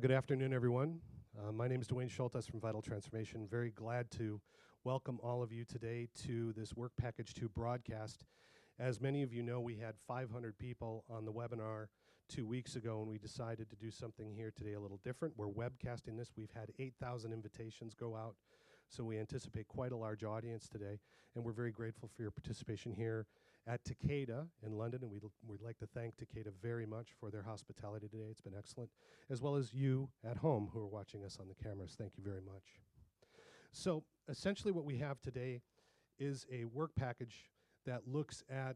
Good afternoon, everyone. My name is Dwayne Schultes from Vital Transformation. Very glad to welcome all of you today to this Work Package 2 broadcast. As many of you know, we had 500 people on the webinar 2 weeks ago, and we decided to do something here today a little different. We're webcasting this. We've had 8,000 invitations go out, so we anticipate quite a large audience today, and we're very grateful for your participation here at Takeda in London, and we'd like to thank Takeda very much for their hospitality today. It's been excellent, as well as you at home who are watching us on the cameras. Thank you very much. So essentially what we have today is a work package that looks at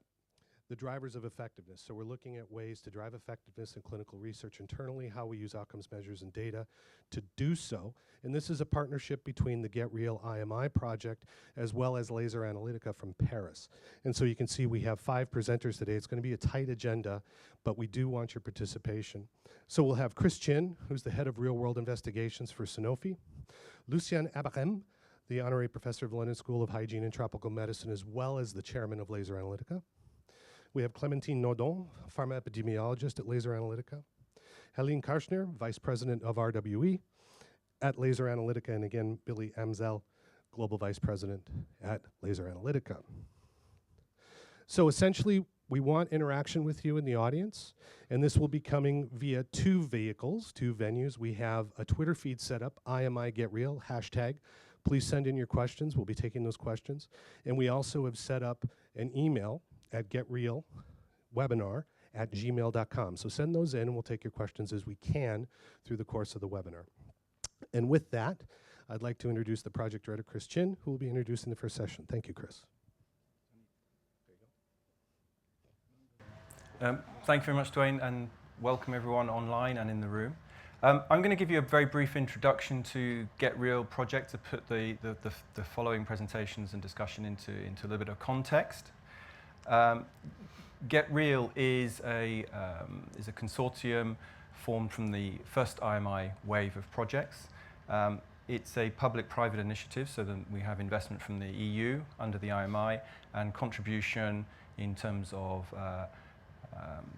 the drivers of effectiveness. So we're looking at ways to drive effectiveness in clinical research internally, how we use outcomes measures and data to do so. And this is a partnership between the GetReal IMI project as well as Laser Analytica from Paris. And so you can see we have 5 presenters today. It's going to be a tight agenda, but we do want your participation. So we'll have Chris Chin, who's the head of real-world investigations for Sanofi, Lucien Abarem, the honorary professor of the London School of Hygiene and Tropical Medicine, as well as the chairman of Laser Analytica. We have Clémentine Naudon, pharma epidemiologist at Laser Analytica. Helene Karchner, vice president of RWE at Laser Analytica. And again, Billy Amzel, global vice president at Laser Analytica. So essentially, we want interaction with you in the audience, and this will be coming via 2 vehicles, 2 venues. We have a Twitter feed set up, IMI GetReal, hashtag. Please send in your questions. We'll be taking those questions. And we also have set up an email at getrealwebinar@gmail.com. So send those in, and we'll take your questions as we can through the course of the webinar. And with that, I'd like to introduce the project director, Chris Chin, who will be introducing the first session. Thank you, Chris. Thank you very much, Dwayne, and welcome everyone online and in the room. I'm going to give you a very brief introduction to GetReal project to put the following presentations and discussion into a little bit of context. GetReal is a consortium formed from the first IMI wave of projects. It's a public-private initiative, so that we have investment from the EU under the IMI and contribution in terms of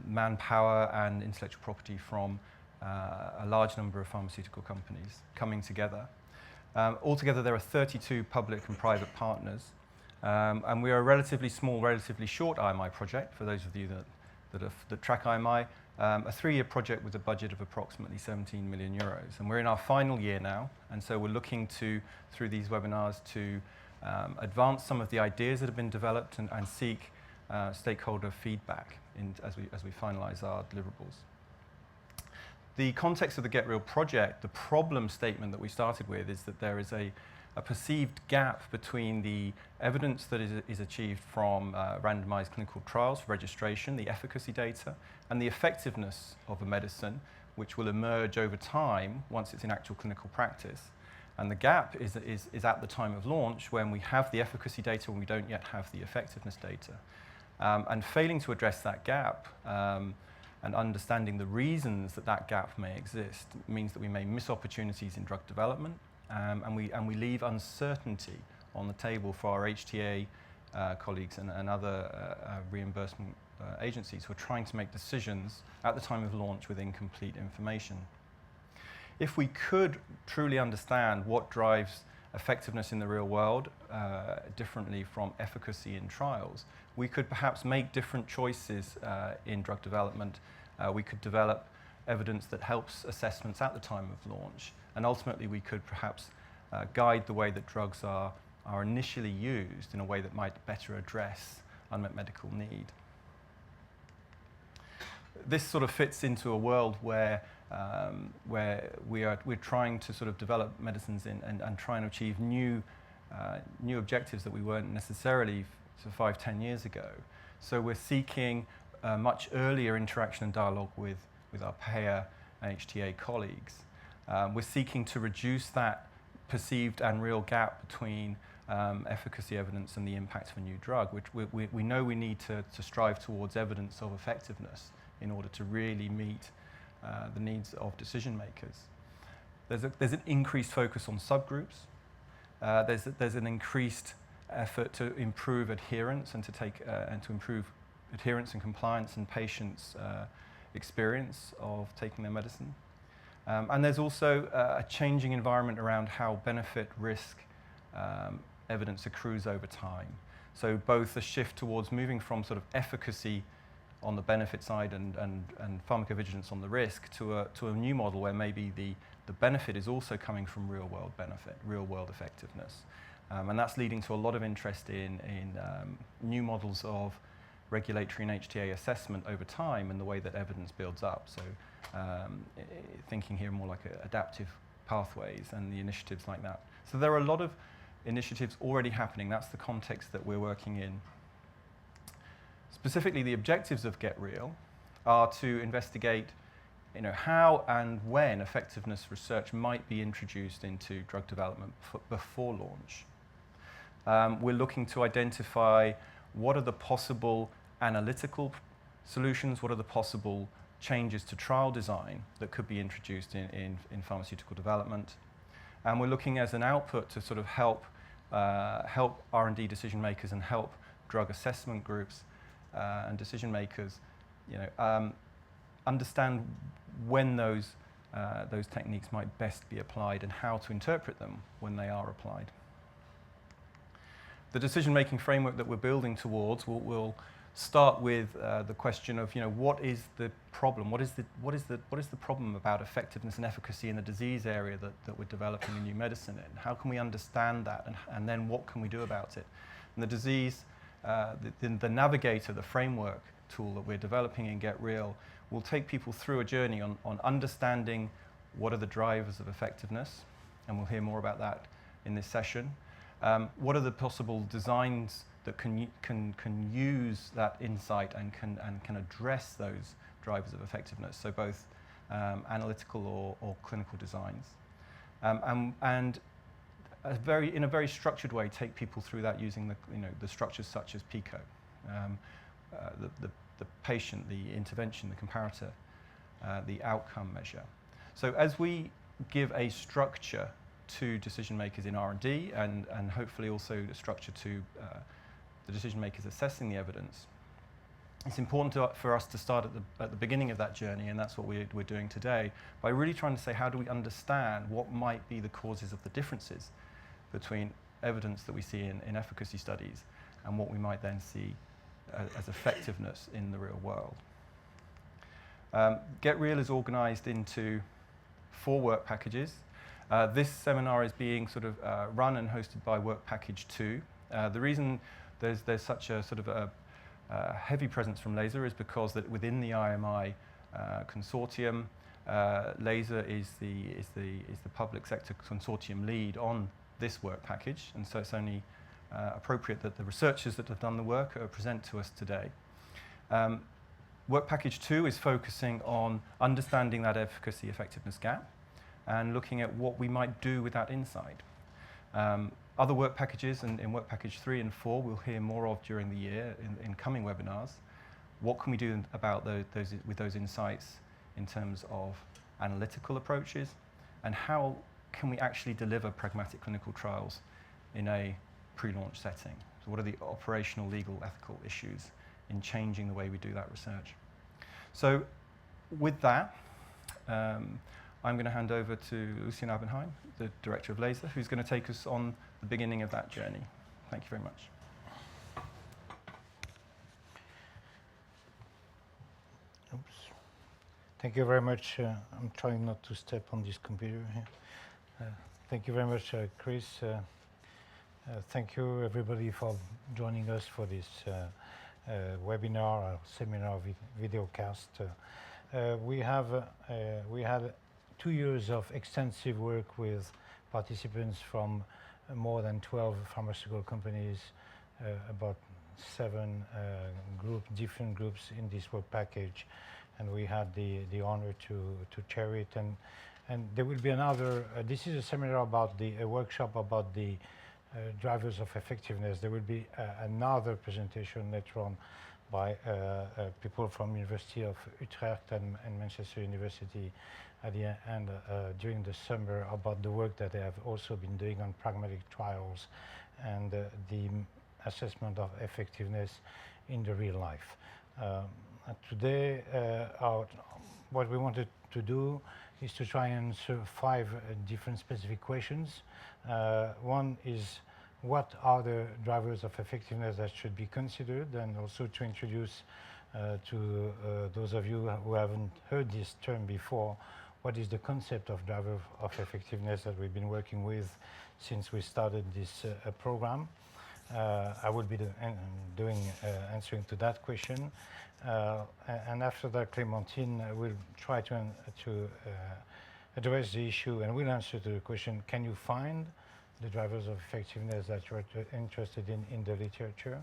manpower and intellectual property from a large number of pharmaceutical companies coming together. Altogether, there are 32 public and private partners. And we are a relatively small, relatively short IMI project, for those of you that track IMI, a 3-year project with a budget of approximately 17 million euros. And we're in our final year now, and so we're looking to, through these webinars, to advance some of the ideas that have been developed and seek stakeholder feedback as we finalize our deliverables. The context of the GetReal project, the problem statement that we started with, is that there is a perceived gap between the evidence that is achieved from randomized clinical trials for registration, the efficacy data, and the effectiveness of a medicine, which will emerge over time once it's in actual clinical practice. And the gap is at the time of launch, when we have the efficacy data and we don't yet have the effectiveness data. And failing to address that gap and understanding the reasons that gap may exist means that we may miss opportunities in drug development. And we leave uncertainty on the table for our HTA colleagues and other reimbursement agencies who are trying to make decisions at the time of launch with incomplete information. If we could truly understand what drives effectiveness in the real world differently from efficacy in trials, we could perhaps make different choices in drug development. We could develop evidence that helps assessments at the time of launch, and ultimately we could perhaps guide the way that drugs are initially used in a way that might better address unmet medical need. This sort of fits into a world where we're trying to sort of develop medicines and trying to achieve new objectives that we weren't necessarily 5-10 years ago. So we're seeking much earlier interaction and dialogue with our payer and HTA colleagues. We're seeking to reduce that perceived and real gap between efficacy evidence and the impact of a new drug, which we know we need to strive towards evidence of effectiveness in order to really meet the needs of decision makers. There's an increased focus on subgroups. There's an increased effort to improve adherence and to improve adherence and compliance and patients' experience of taking their medicine. And there's also a changing environment around how benefit-risk evidence accrues over time. So both the shift towards moving from sort of efficacy on the benefit side and pharmacovigilance on the risk to a new model where maybe the benefit is also coming from real-world benefit, real-world effectiveness. And that's leading to a lot of interest in new models of regulatory and HTA assessment over time and the way that evidence builds up. So thinking here more like adaptive pathways and the initiatives like that. So there are a lot of initiatives already happening. That's the context that we're working in. Specifically, the objectives of GetReal are to investigate how and when effectiveness research might be introduced into drug development before launch. We're looking to identify what are the possible analytical solutions, what are the possible changes to trial design that could be introduced in pharmaceutical development. And we're looking as an output to sort of help R&D decision makers and help drug assessment groups and decision makers understand when those techniques might best be applied and how to interpret them when they are applied. The decision-making framework that we're building towards will start with the question of what is the problem? What is the problem about effectiveness and efficacy in the disease area that we're developing a new medicine in? How can we understand that, and then what can we do about it? And the disease, the navigator, the framework tool that we're developing in GetReal will take people through a journey on understanding what are the drivers of effectiveness, and we'll hear more about that in this session. What are the possible designs that can use that insight and can address those drivers of effectiveness, so both analytical or clinical designs. And in a very structured way, take people through that using the structures such as PICO, the patient, the intervention, the comparator, the outcome measure. So as we give a structure to decision makers in R&D and hopefully also the structure to the decision makers assessing the evidence, it's important for us to start at the beginning of that journey, and that's what we're doing today, by really trying to say how do we understand what might be the causes of the differences between evidence that we see in efficacy studies and what we might then see as effectiveness in the real world. GetReal is organized into 4 work packages. This seminar is being sort of run and hosted by Work Package 2. The reason there's such a sort of a heavy presence from LASER is because that within the IMI consortium, LASER is the public sector consortium lead on this work package, and so it's only appropriate that the researchers that have done the work present to us today. Work Package 2 is focusing on understanding that efficacy effectiveness gap and looking at what we might do with that insight. Other work packages, and in Work Package 3 and 4, we'll hear more of during the year in coming webinars. What can we do about with those insights in terms of analytical approaches, and how can we actually deliver pragmatic clinical trials in a pre-launch setting? So what are the operational, legal, ethical issues in changing the way we do that research? So with that, I'm going to hand over to Lucien Abenheim, the director of LASER, who's going to take us on the beginning of that journey. Thank you very much. Oops. Thank you very much. I'm trying not to step on this computer here. Thank you very much, Chris. Thank you, everybody, for joining us for this webinar or seminar videocast. We had 2 years of extensive work with participants from more than 12 pharmaceutical companies, about 7 different groups in this work package, and we had the honor to chair it. And there will be another. This is a seminar about a workshop about the drivers of effectiveness. There will be another presentation later on by people from University of Utrecht and Manchester University at the end during the summer about the work that they have also been doing on pragmatic trials and the assessment of effectiveness in the real life. Today, what we wanted to do is to try and answer 5 different specific questions. One is, what are the drivers of effectiveness that should be considered, and also to introduce to those of you who haven't heard this term before, what is the concept of driver of effectiveness that we've been working with since we started this program. I will be answering to that question. And after that, Clémentine will try to address the issue, and we'll answer to the question, can you find the drivers of effectiveness that you're interested in the literature?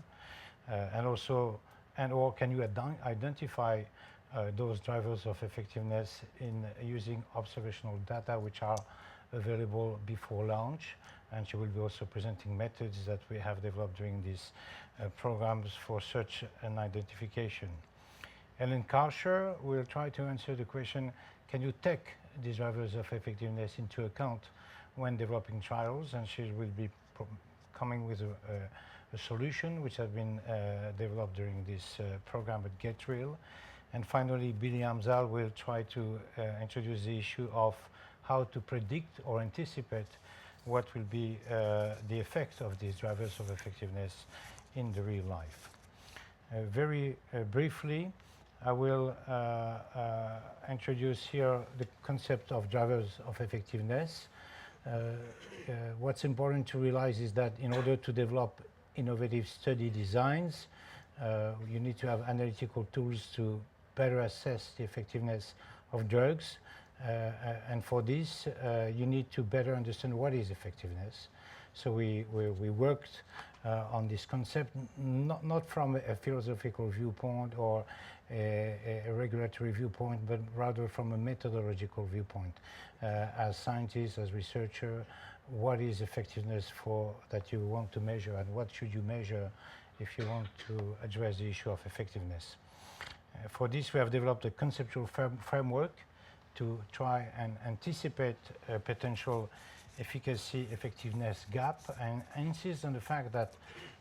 And also, or can you identify those drivers of effectiveness in using observational data which are available before launch? And she will be also presenting methods that we have developed during these programs for such an identification. Ellen Karcher will try to answer the question, can you take these drivers of effectiveness into account when developing trials? And she will be coming with a solution which has been developed during this program at GetReal. And finally, Billy Amzal will try to introduce the issue of how to predict or anticipate what will be the effect of these drivers of effectiveness in the real life. Very briefly, I will introduce here the concept of drivers of effectiveness. What's important to realize is that in order to develop innovative study designs, you need to have analytical tools to better assess the effectiveness of drugs. And for this, you need to better understand what is effectiveness. So we worked on this concept, not from a philosophical viewpoint or a regulatory viewpoint, but rather from a methodological viewpoint. As scientists, as researchers, what is effectiveness for that you want to measure, and what should you measure if you want to address the issue of effectiveness? For this, we have developed a conceptual framework to try and anticipate a potential efficacy effectiveness gap, and insist on the fact that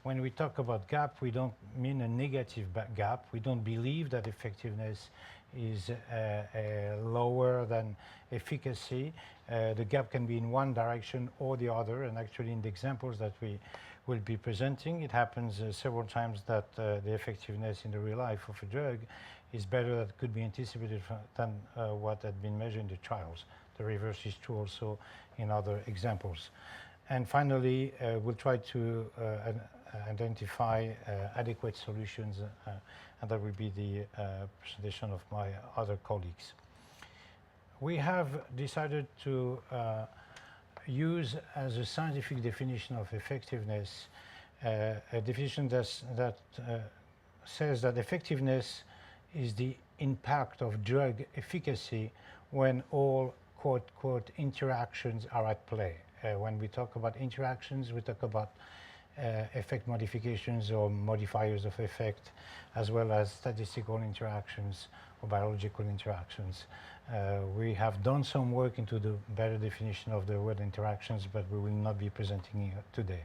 when we talk about gap, we don't mean a negative gap. We don't believe that effectiveness is lower than efficacy. The gap can be in one direction or the other, and actually in the examples that we will be presenting, it happens several times that the effectiveness in the real life of a drug is better, that could be anticipated than what had been measured in the trials. The reverse is true also in other examples. And finally, we'll try to identify adequate solutions, and that will be the presentation of my other colleagues. We have decided to use as a scientific definition of effectiveness a definition that says that effectiveness is the impact of drug efficacy when all quote interactions are at play. When we talk about interactions, we talk about effect modifications or modifiers of effect, as well as statistical interactions or biological interactions. We have done some work into the better definition of the word interactions, but we will not be presenting it today.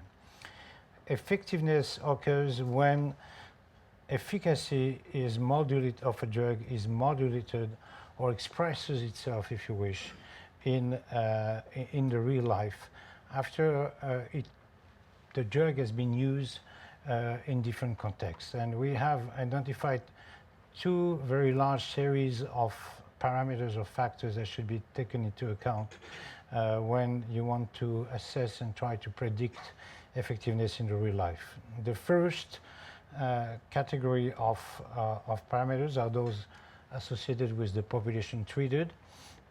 Effectiveness occurs when efficacy is modulated of a drug is modulated or expresses itself, if you wish, in the real life after the drug has been used in different contexts. And we have identified 2 very large series of parameters or factors that should be taken into account when you want to assess and try to predict effectiveness in the real life. The first category of parameters are those associated with the population treated,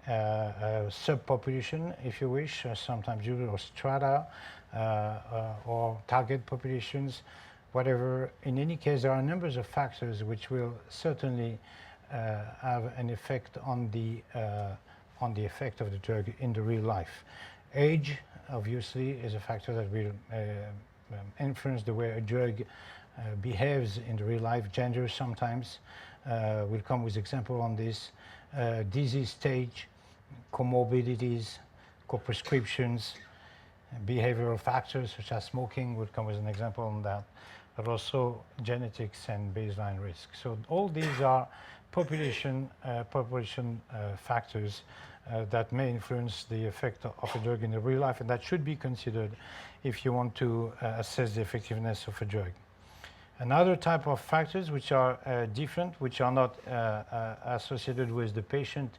subpopulation, if you wish, sometimes used, or strata, or target populations, whatever. In any case, there are numbers of factors which will certainly have an effect on the effect of the drug in the real life. Age, obviously, is a factor that will influence the way a drug behaves in the real life. Gender sometimes will come with example on this. Disease stage, comorbidities, co-prescriptions, behavioral factors such as smoking would come as an example on that, but also genetics and baseline risk. So all these are population factors that may influence the effect of a drug in the real life, and that should be considered if you want to assess the effectiveness of a drug. Another type of factors which are different, which are not associated with the patient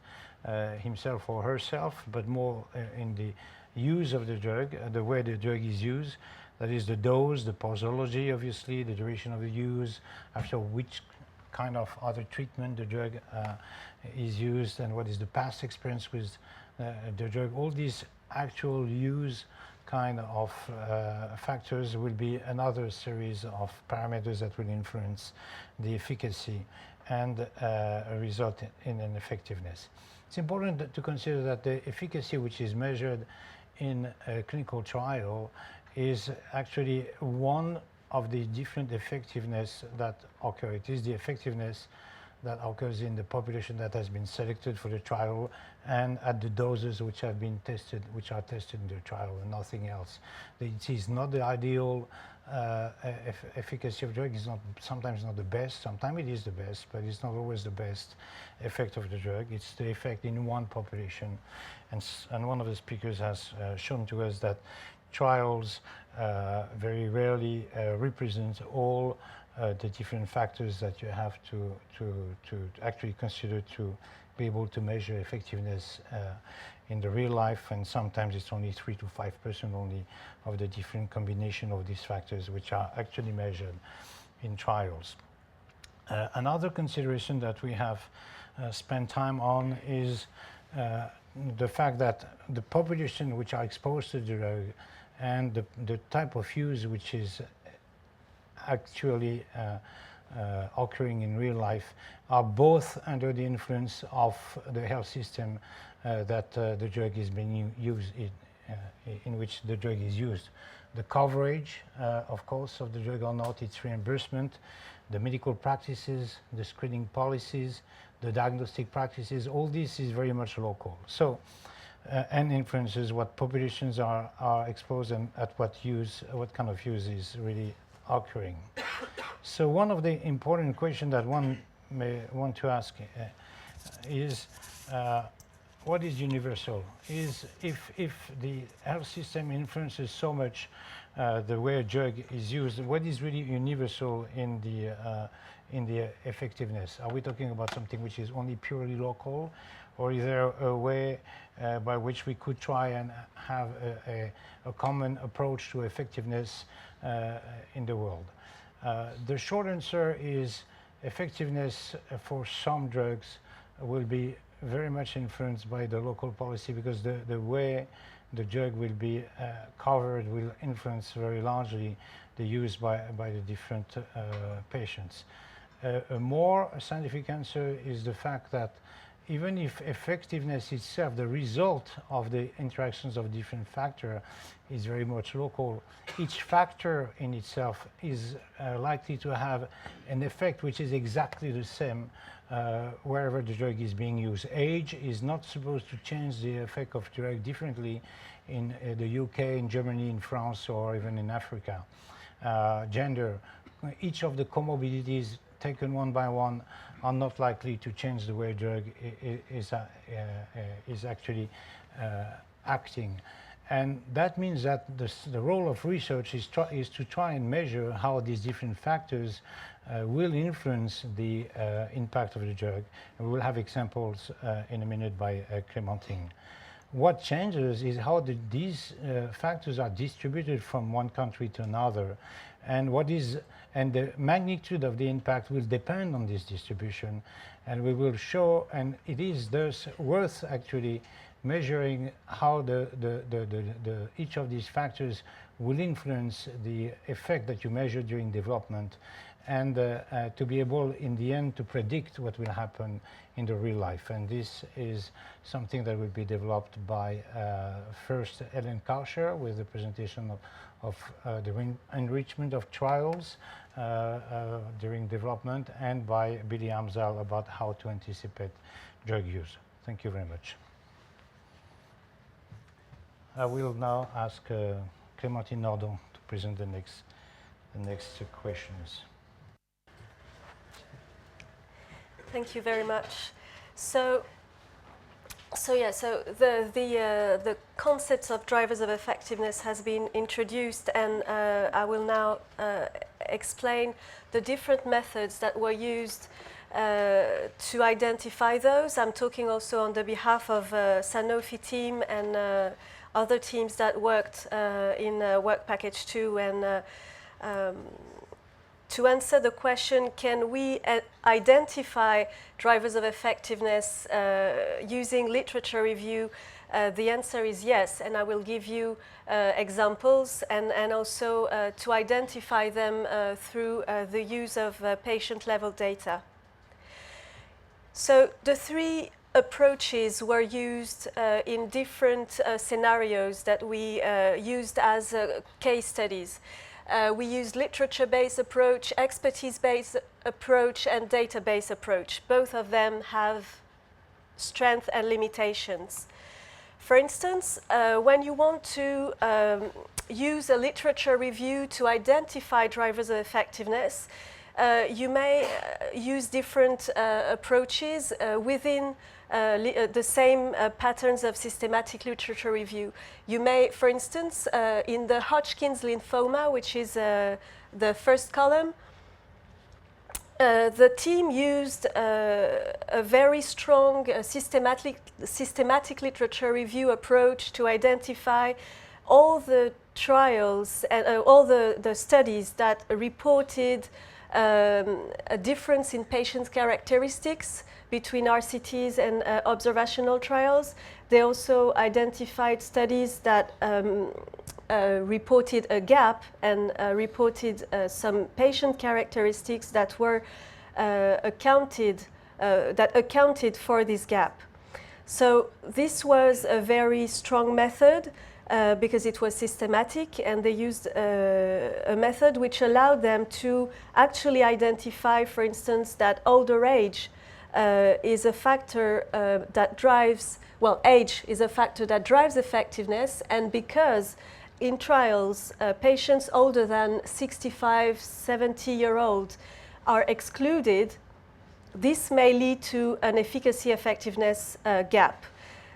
himself or herself, but more in the use of the drug, the way the drug is used. That is the dose, the posology, obviously, the duration of the use, after which kind of other treatment the drug is used, and what is the past experience with the drug. All these actual use kind of factors will be another series of parameters that will influence the efficacy and result in an effectiveness. It's important to consider that the efficacy which is measured in a clinical trial is actually one of the different effectiveness that occur. It is the effectiveness that occurs in the population that has been selected for the trial and at the doses which have been tested, which are tested in the trial, and nothing else. It is not the ideal efficacy of drug. Is not sometimes not the best. Sometimes it is the best, but it's not always the best effect of the drug. It's the effect in one population, and one of the speakers has shown to us that trials very rarely represent all the different factors that you have to actually consider to be able to measure effectiveness in the real life, and sometimes it's only 3 to 5% only of the different combination of these factors which are actually measured in trials. Another consideration that we have spent time on is the fact that the population which are exposed to the drug and the type of use which is actually occurring in real life are both under the influence of the health system that the drug is being used in which the drug is used. The coverage, of course, of the drug or not, its reimbursement, the medical practices, the screening policies, the diagnostic practices, all this is very much local. So, and influences what populations are exposed and at what kind of use is really occurring. So one of the important questions that one may want to ask is what is universal? Is if the health system influences so much the way a drug is used, what is really universal in the effectiveness? Are we talking about something which is only purely local, or is there a way by which we could try and have a common approach to effectiveness in the world? The short answer is effectiveness for some drugs will be very much influenced by the local policy, because the way the drug will be covered will influence very largely the use by the different patients. A more scientific answer is the fact that even if effectiveness itself, the result of the interactions of different factors, is very much local, each factor in itself is likely to have an effect which is exactly the same wherever the drug is being used. Age is not supposed to change the effect of drug differently in the UK, in Germany, in France, or even in Africa. Gender, each of the comorbidities taken one by one are not likely to change the way drug is actually acting. And that means that the role of research is to try and measure how these different factors will influence the impact of the drug. And we'll have examples in a minute by Clémentine. What changes is how these factors are distributed from one country to another, and the magnitude of the impact will depend on this distribution. And we will show, and it is thus worth actually measuring how each of these factors will influence the effect that you measure during development, and to be able in the end to predict what will happen in the real life. And this is something that will be developed by first Ellen Kauscher with the presentation of the enrichment of trials during development, and by Billy Amsal about how to anticipate drug use. Thank you very much. I will now ask Clémentine Nordon to present the next questions. Thank you very much. So So the concepts of drivers of effectiveness has been introduced, and I will now explain the different methods that were used to identify those. I'm talking also on the behalf of Sanofi team and other teams that worked in Work Package 2, and to answer the question, can we identify drivers of effectiveness using literature review? The answer is yes, and I will give you examples and also to identify them through the use of patient-level data. So the three approaches were used in different scenarios that we used as case studies. We used literature-based approach, expertise-based approach, and database approach. Both of them have strengths and limitations. For instance, when you want to use a literature review to identify drivers of effectiveness, you may use different approaches within the same patterns of systematic literature review. You may, for instance, in the Hodgkin's lymphoma, which is the first column, the team used a very strong systematic literature review approach to identify all the trials and all the studies that reported a difference in patients' characteristics between RCTs and observational trials. They also identified studies that reported a gap and reported some patient characteristics that were accounted for this gap. So this was a very strong method because it was systematic, and they used a method which allowed them to actually identify, for instance, that older age is a factor that drives, well, age is a factor that drives effectiveness, and because in trials, patients older than 65, 70-year-old are excluded, this may lead to an efficacy effectiveness gap.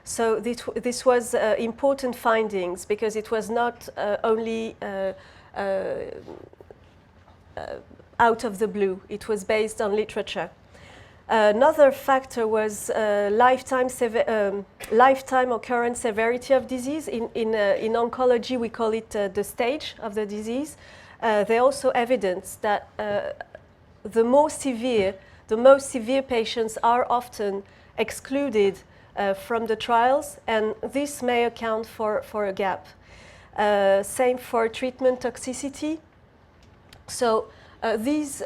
So this was important findings because it was not only out of the blue, it was based on literature. Another factor was lifetime occurrence severity of disease. In oncology, we call it the stage of the disease. They also evidenced that the most severe patients are often excluded from the trials, and this may account for a gap. Same for treatment toxicity. So this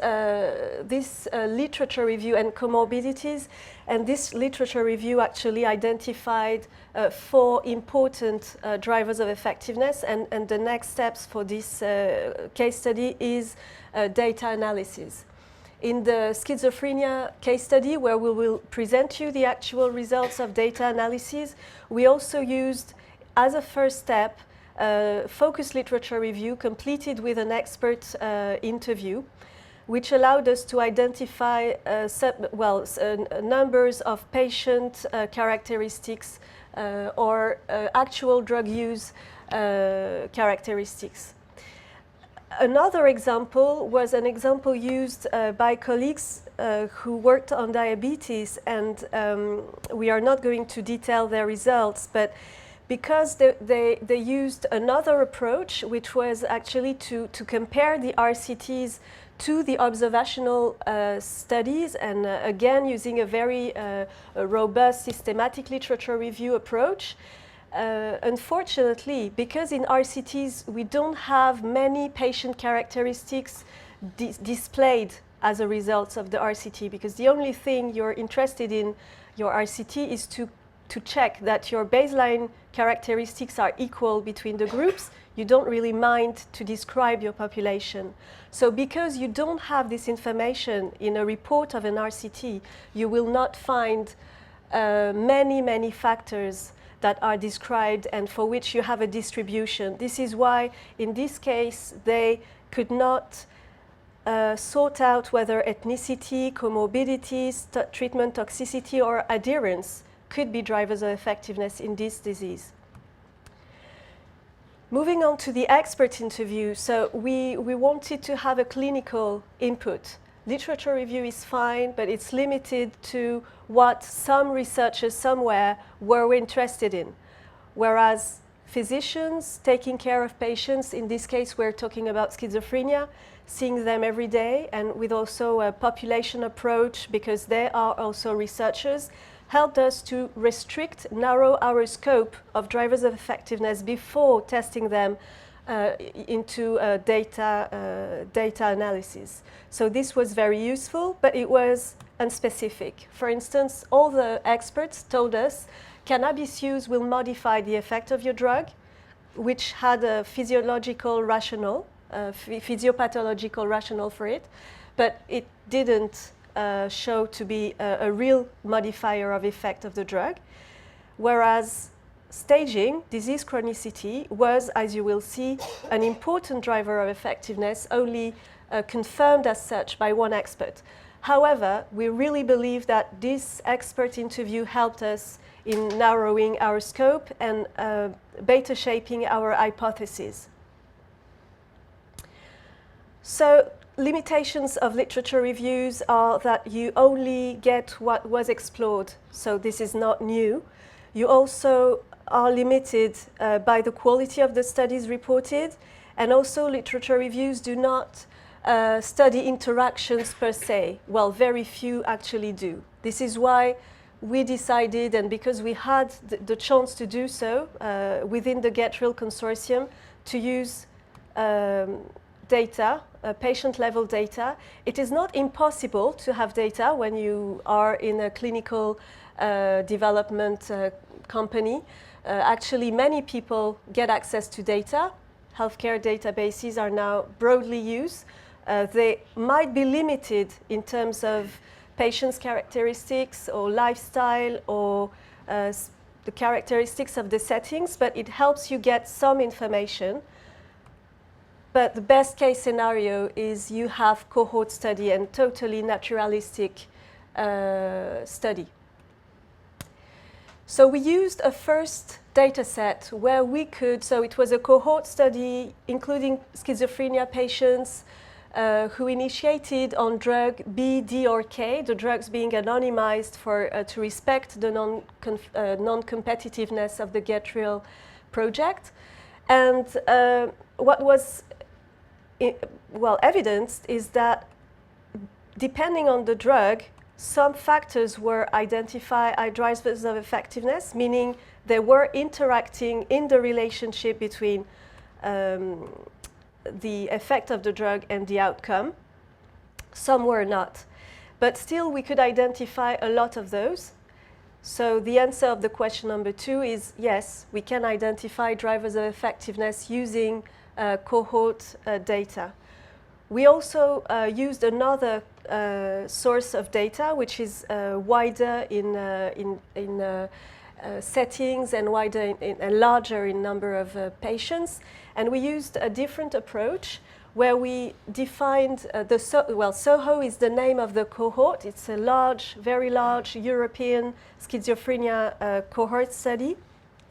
literature review and comorbidities, and this literature review actually identified 4 important drivers of effectiveness, and the next steps for this case study is data analysis. In the schizophrenia case study, where we will present you the actual results of data analysis, we also used, as a first step, focused literature review completed with an expert interview, which allowed us to identify numbers of patient characteristics or actual drug use characteristics. Another example was an example used by colleagues who worked on diabetes, and we are not going to detail their results, but because they used another approach, which was actually to compare the RCTs to the observational studies, and again using a very robust systematic literature review approach. Unfortunately, because in RCTs we don't have many patient characteristics displayed as a result of the RCT, because the only thing you're interested in your RCT is to check that your baseline characteristics are equal between the groups. You don't really mind to describe your population. So because you don't have this information in a report of an RCT, you will not find many factors that are described and for which you have a distribution. This is why, in this case, they could not sort out whether ethnicity, comorbidities, treatment toxicity, or adherence could be drivers of effectiveness in this disease. Moving on to the expert interview, so we wanted to have a clinical input. Literature review is fine, but it's limited to what some researchers somewhere were interested in. Whereas physicians taking care of patients, in this case we're talking about schizophrenia, seeing them every day, and with also a population approach, because they are also researchers, helped us to narrow our scope of drivers of effectiveness before testing them into data analysis. So this was very useful, but it was unspecific. For instance, all the experts told us cannabis use will modify the effect of your drug, which had a physiological rationale, physiopathological rationale for it, but it didn't show to be a real modifier of effect of the drug. Whereas staging, disease chronicity, was, as you will see, an important driver of effectiveness, only confirmed as such by one expert. However, we really believe that this expert interview helped us in narrowing our scope and beta shaping our hypothesis. So, limitations of literature reviews are that you only get what was explored, so this is not new. You also are limited by the quality of the studies reported, and also literature reviews do not study interactions per se. Well, very few actually do. This is why we decided, and because we had the chance to do so within the GetReal consortium, to use data, patient-level data. It is not impossible to have data when you are in a clinical development company. Actually, many people get access to data. Healthcare databases are now broadly used. They might be limited in terms of patients' characteristics or lifestyle or the characteristics of the settings, but it helps you get some information. But the best case scenario is you have cohort study and totally naturalistic study. So we used a first data set where we could, so it was a cohort study including schizophrenia patients who initiated on drug B, D, or K, the drugs being anonymized to respect the non-competitiveness of the GetReal project. And what was evidenced is that depending on the drug, some factors were identified as drivers of effectiveness, meaning they were interacting in the relationship between the effect of the drug and the outcome. Some were not. But still, we could identify a lot of those. So the answer of the question number 2 is yes, we can identify drivers of effectiveness using cohort data. We also used another source of data, which is wider in settings and wider and larger in number of patients. And we used a different approach where we defined SOHO is the name of the cohort. It's a large, very large European schizophrenia cohort study,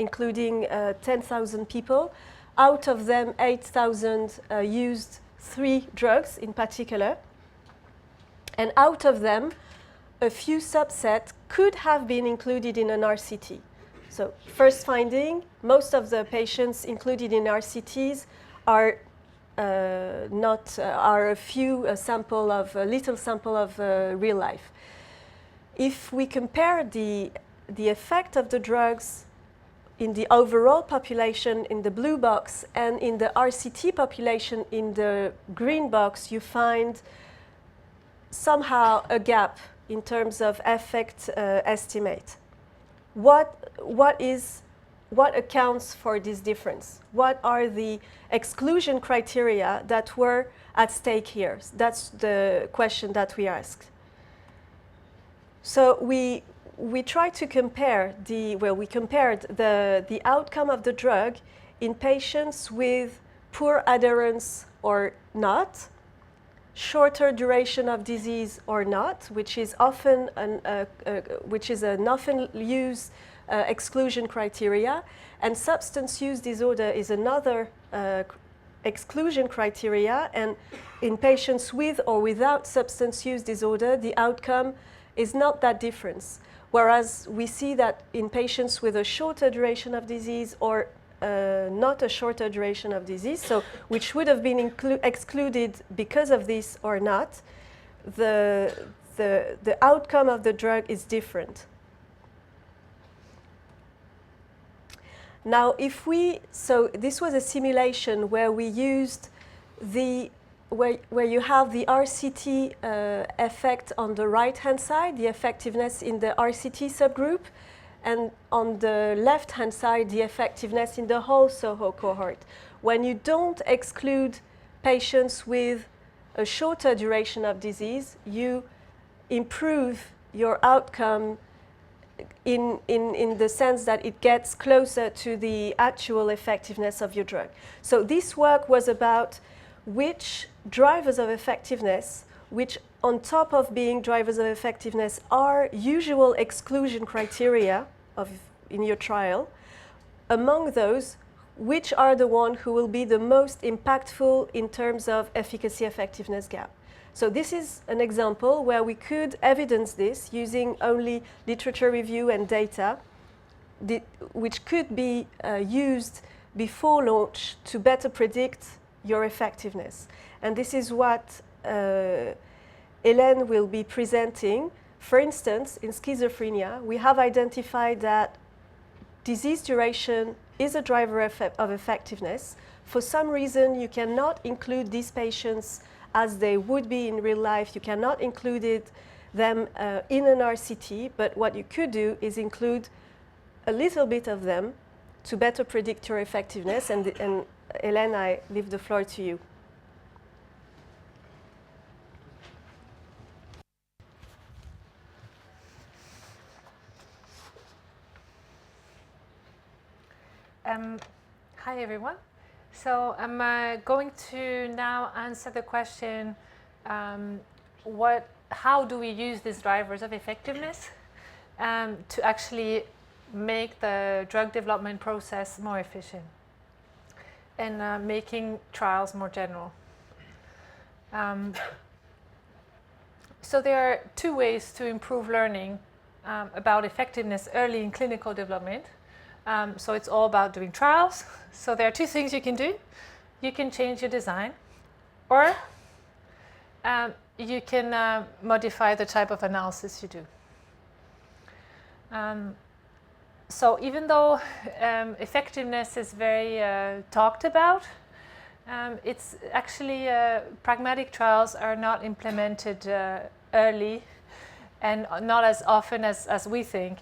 including 10,000 people. Out of them, 8,000 used 3 drugs in particular. And out of them, a few subsets could have been included in an RCT. So first finding, most of the patients included in RCTs are a little sample of real life. If we compare the effect of the drugs in the overall population in the blue box and in the RCT population in the green box, you find somehow a gap in terms of effect estimate. What accounts for this difference? What are the exclusion criteria that were at stake here? That's the question that we asked. So we tried to compare we compared the outcome of the drug in patients with poor adherence or not, shorter duration of disease or not, which is often an often used exclusion criteria, and substance use disorder is another exclusion criteria. And in patients with or without substance use disorder, the outcome is not that different. Whereas we see that in patients with a shorter duration of disease or not a shorter duration of disease, so which would have been excluded because of this or not, the outcome of the drug is different. Now, so this was a simulation where we used where you have the RCT effect on the right-hand side, the effectiveness in the RCT subgroup, and on the left-hand side, the effectiveness in the whole SOHO cohort. When you don't exclude patients with a shorter duration of disease, you improve your outcome in the sense that it gets closer to the actual effectiveness of your drug. So this work was about which drivers of effectiveness, which on top of being drivers of effectiveness are usual exclusion criteria in your trial. Among those, which are the ones who will be the most impactful in terms of efficacy effectiveness gap. So this is an example where we could evidence this using only literature review and data, which could be used before launch to better predict your effectiveness. And this is what Hélène will be presenting. For instance, in schizophrenia, we have identified that disease duration is a driver of effectiveness. For some reason, you cannot include these patients as they would be in real life. You cannot include them in an RCT, but what you could do is include a little bit of them to better predict your effectiveness. And Hélène, I leave the floor to you. Hi everyone. So I'm going to now answer the question, how do we use these drivers of effectiveness to actually make the drug development process more efficient and making trials more general. So there are two ways to improve learning about effectiveness early in clinical development. So it's all about doing trials. So there are two things you can do. You can change your design, or you can modify the type of analysis you do. So even though effectiveness is very talked about, it's actually pragmatic trials are not implemented early and not as often as we think.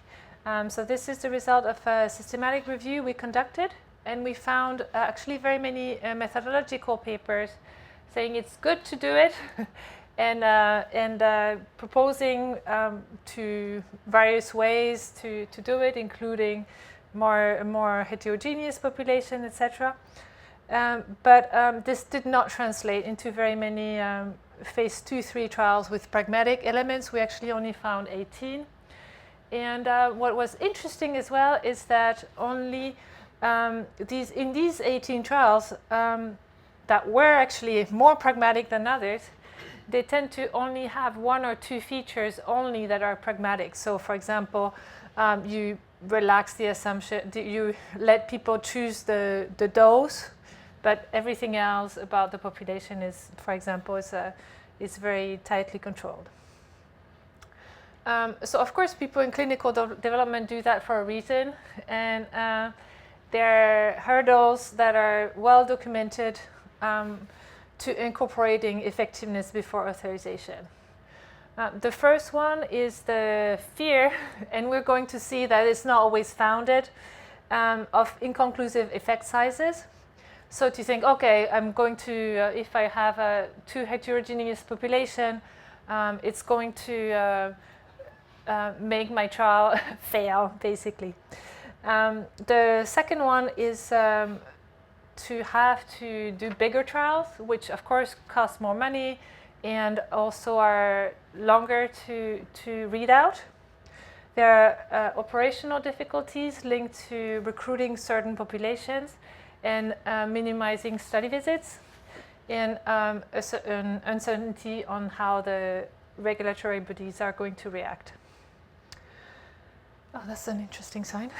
So this is the result of a systematic review we conducted, and we found actually very many methodological papers saying it's good to do it and proposing to various ways to do it, including more heterogeneous population, etc. But this did not translate into very many phase 2-3 trials with pragmatic elements. We actually only found 18. And what was interesting as well is that only in these 18 trials that were actually more pragmatic than others, they tend to only have one or two features only that are pragmatic. So for example, you relax the assumption, you let people choose the dose, but everything else about the population is, for example, is very tightly controlled. So of course, people in clinical development do that for a reason, and there are hurdles that are well documented to incorporating effectiveness before authorization. The first one is the fear, and we're going to see that it's not always founded, of inconclusive effect sizes. So to think, okay, I'm going to, if I have a too heterogeneous population, it's going to make my trial fail, basically. The second one is to have to do bigger trials, which of course cost more money and also are longer to read out. There are operational difficulties linked to recruiting certain populations and minimizing study visits, and an uncertainty on how the regulatory bodies are going to react. Oh, that's an interesting sign.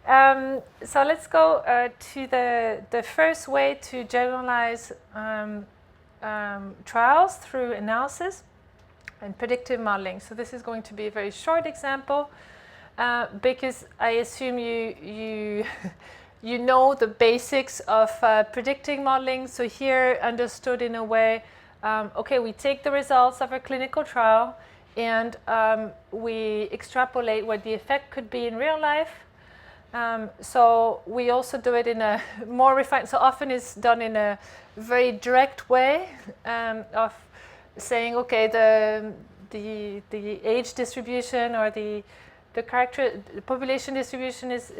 So let's go to the first way to generalize trials through analysis and predictive modeling. So this is going to be a very short example because I assume you you know the basics of predicting modeling. So here, understood in a way, okay, we take the results of a clinical trial and we extrapolate what the effect could be in real life. So we also do it in a more refined, so often it's done in a very direct way of saying, okay, the age distribution or the population distribution is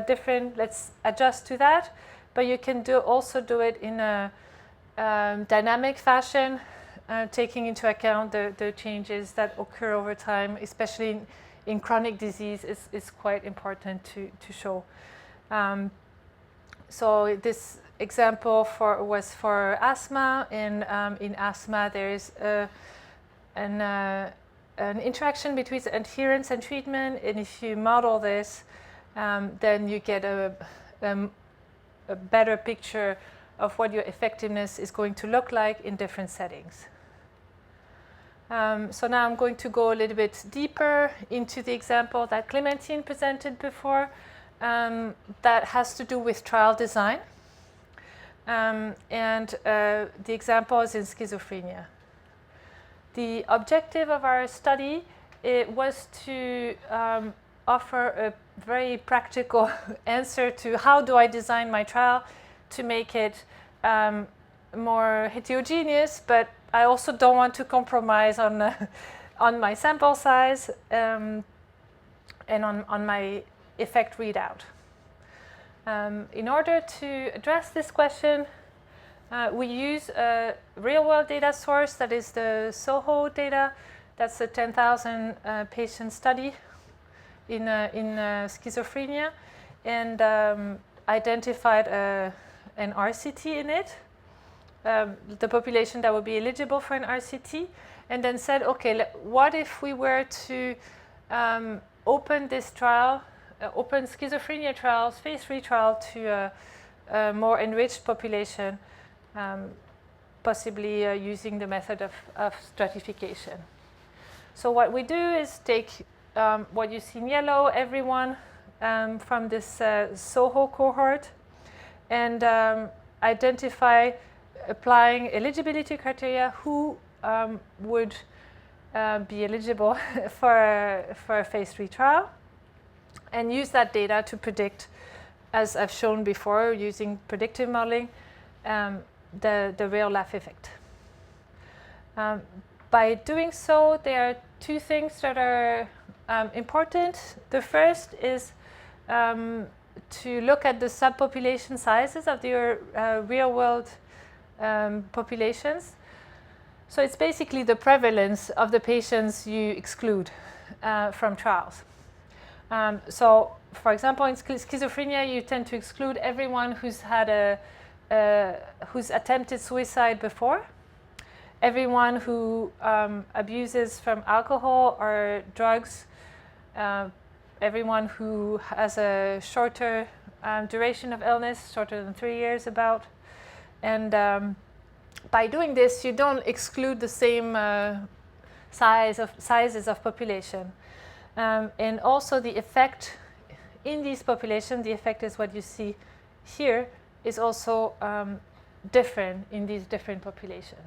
different. Let's adjust to that. But you can also do it in a dynamic fashion, taking into account the changes that occur over time, especially in chronic disease, is quite important to show. So this example was for asthma, and in asthma there is an interaction between adherence and treatment, and if you model this, then you get a better picture of what your effectiveness is going to look like in different settings. So now I'm going to go a little bit deeper into the example that Clémentine presented before, that has to do with trial design. The example is in schizophrenia. The objective of our study was to offer a very practical answer to how do I design my trial to make it more heterogeneous, but I also don't want to compromise on my sample size and on my effect readout. In order to address this question, we use a real-world data source that is the SOHO data. That's a 10,000 patient study in schizophrenia, and identified an RCT in it, the population that would be eligible for an RCT, and then said, okay, what if we were to open this trial, open schizophrenia trials, phase 3 trial, to a more enriched population, possibly using the method of stratification. So what we do is take what you see in yellow, everyone from this SOHO cohort, and identify, applying eligibility criteria, who would be eligible for a phase 3 trial, and use that data to predict, as I've shown before, using predictive modeling, the real life effect. By doing so, there are two things that are important. The first is to look at the subpopulation sizes of the real-world populations. So it's basically the prevalence of the patients you exclude from trials. So, for example, in schizophrenia, you tend to exclude everyone who's had who's attempted suicide before, everyone who abuses from alcohol or drugs, everyone who has a shorter duration of illness, shorter than 3 years about. And by doing this, you don't exclude the same sizes of population. And also the effect in these populations, the effect is what you see here, is also different in these different populations.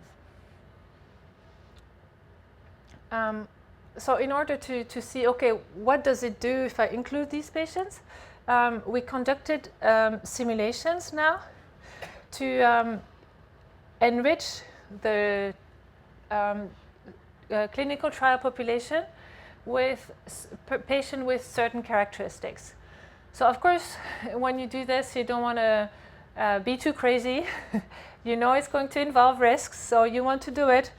So in order to see, okay, what does it do if I include these patients? We conducted simulations now to enrich the clinical trial population with patients with certain characteristics. So of course, when you do this, you don't want to be too crazy. You know it's going to involve risks, so you want to do it.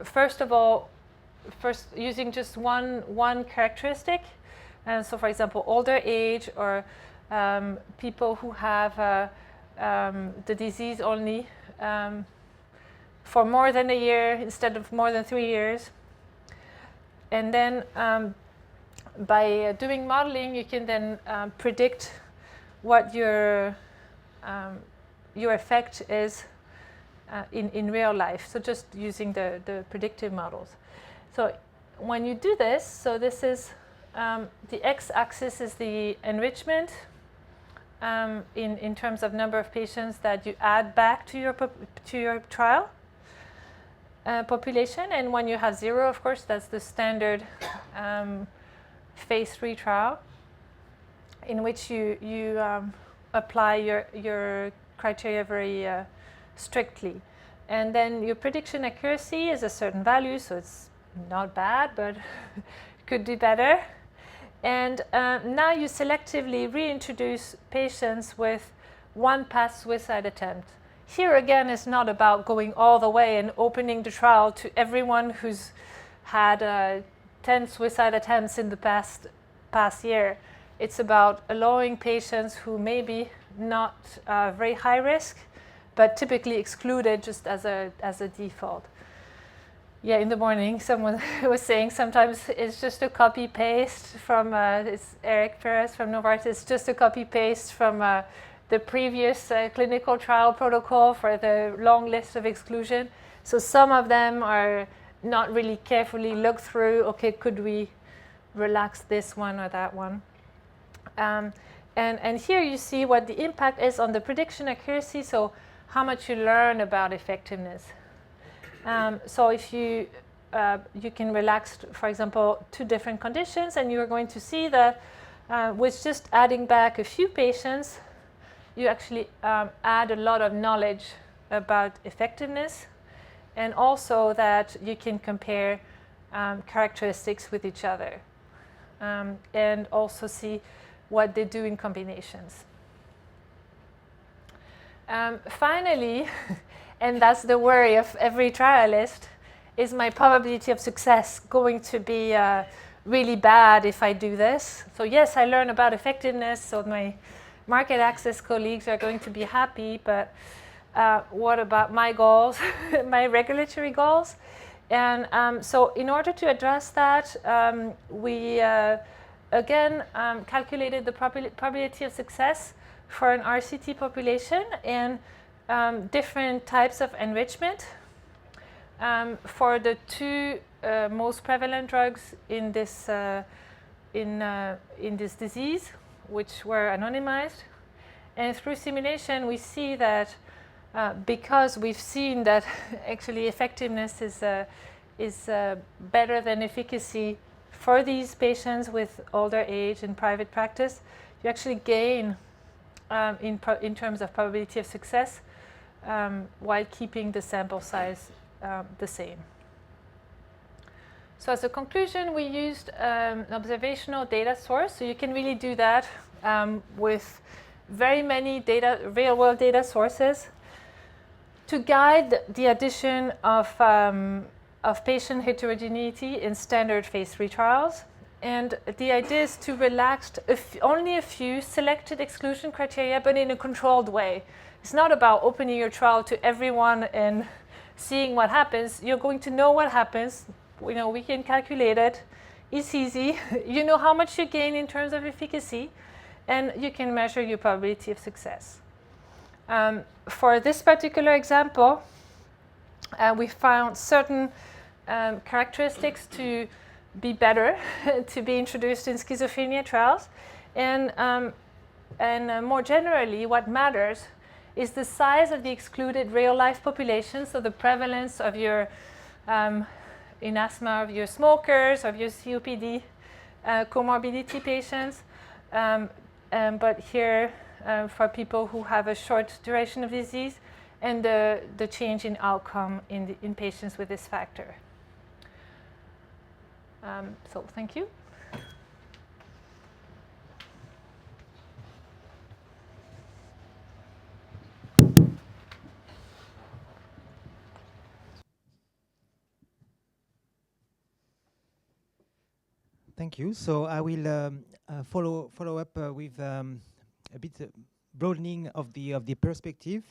First of all, using just one characteristic. And so, for example, older age or people who have the disease only for more than a year instead of more than 3 years. And then by doing modeling, you can then predict what your effect is in real life. So just using the predictive models. So when you do this, so this is the x-axis is the enrichment in terms of number of patients that you add back to your trial population. And when you have 0, of course, that's the standard phase 3 trial in which you apply your criteria very strictly. And then your prediction accuracy is a certain value, so it's not bad, but could do better. And now you selectively reintroduce patients with 1 past suicide attempt. Here again, it's not about going all the way and opening the trial to everyone who's had 10 suicide attempts in the past year. It's about allowing patients who may be not very high risk, but typically excluded just as a default. Yeah, in the morning, someone was saying sometimes it's just a copy-paste from, it's Eric Perez from Novartis, just a copy-paste from the previous clinical trial protocol for the long list of exclusion. So some of them are not really carefully looked through, okay, could we relax this one or that one? And here you see what the impact is on the prediction accuracy, so how much you learn about effectiveness. So if you can relax, for example, 2 different conditions, and you're going to see that with just adding back a few patients, you actually add a lot of knowledge about effectiveness, and also that you can compare characteristics with each other, and also see what they do in combinations. Finally, and that's the worry of every trialist, is my probability of success going to be really bad if I do this? So yes, I learn about effectiveness, so my market access colleagues are going to be happy, but what about my goals, my regulatory goals? And so in order to address that, we again calculated the probability of success for an RCT population and different types of enrichment for the 2 most prevalent drugs in this disease, which were anonymized. And through simulation, we see that because we've seen that actually effectiveness is better than efficacy for these patients with older age in private practice, you actually gain in terms of probability of success while keeping the sample size the same. So as a conclusion, we used an observational data source. So you can really do that with very many real-world data sources to guide the addition of patient heterogeneity in standard phase 3 trials. And the idea is to relax only a few selected exclusion criteria, but in a controlled way. It's not about opening your trial to everyone and seeing what happens. You're going to know what happens. We can calculate it. It's easy. You know how much you gain in terms of efficacy, and you can measure your probability of success. For this particular example, we found certain characteristics to be better to be introduced in schizophrenia trials. And more generally, what matters is the size of the excluded real-life population, so the prevalence of your, in asthma, of your smokers, of your COPD comorbidity patients. But here, for people who have a short duration of disease, and the change in outcome in patients with this factor. So thank you. Thank you. So I will follow up with a bit broadening of the perspective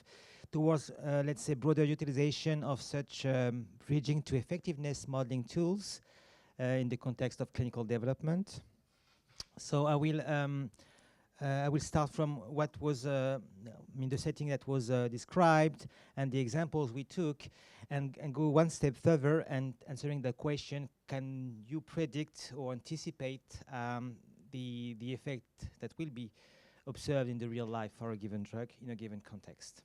towards, let's say, broader utilization of such bridging to effectiveness modeling tools in the context of clinical development. So I will start from what was, the setting that was described and the examples we took, and go one step further and answering the question: can you predict or anticipate the effect that will be observed in the real life for a given drug in a given context?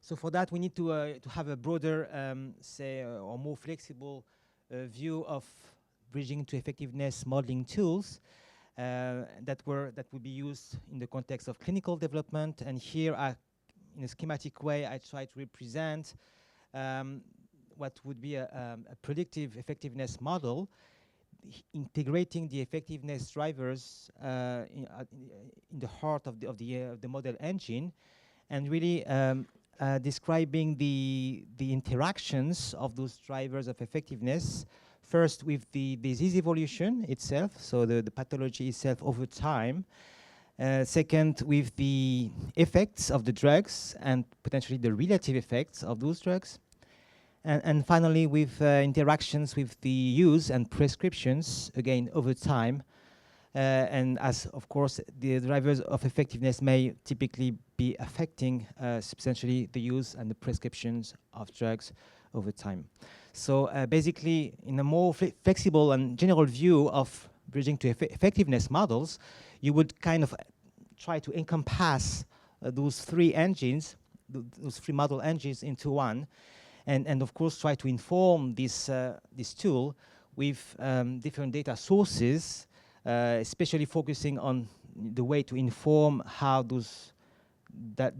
So for that, we need to have a broader, or more flexible view of bridging to effectiveness modeling tools that would be used in the context of clinical development. And here, in a schematic way, I try to represent what would be a predictive effectiveness model, integrating the effectiveness drivers in the heart of the model engine, and really describing the interactions of those drivers of effectiveness. First, with the disease evolution itself, so the pathology itself over time. Second, with the effects of the drugs and potentially the relative effects of those drugs. And finally, with interactions with the use and prescriptions, again, over time. And as, of course, the drivers of effectiveness may typically be affecting substantially the use and the prescriptions of drugs over time. So basically, in a more flexible and general view of bridging to effectiveness models, you would kind of try to encompass those three engines, those three model engines into one, and of course try to inform this tool with different data sources, especially focusing on the way to inform how those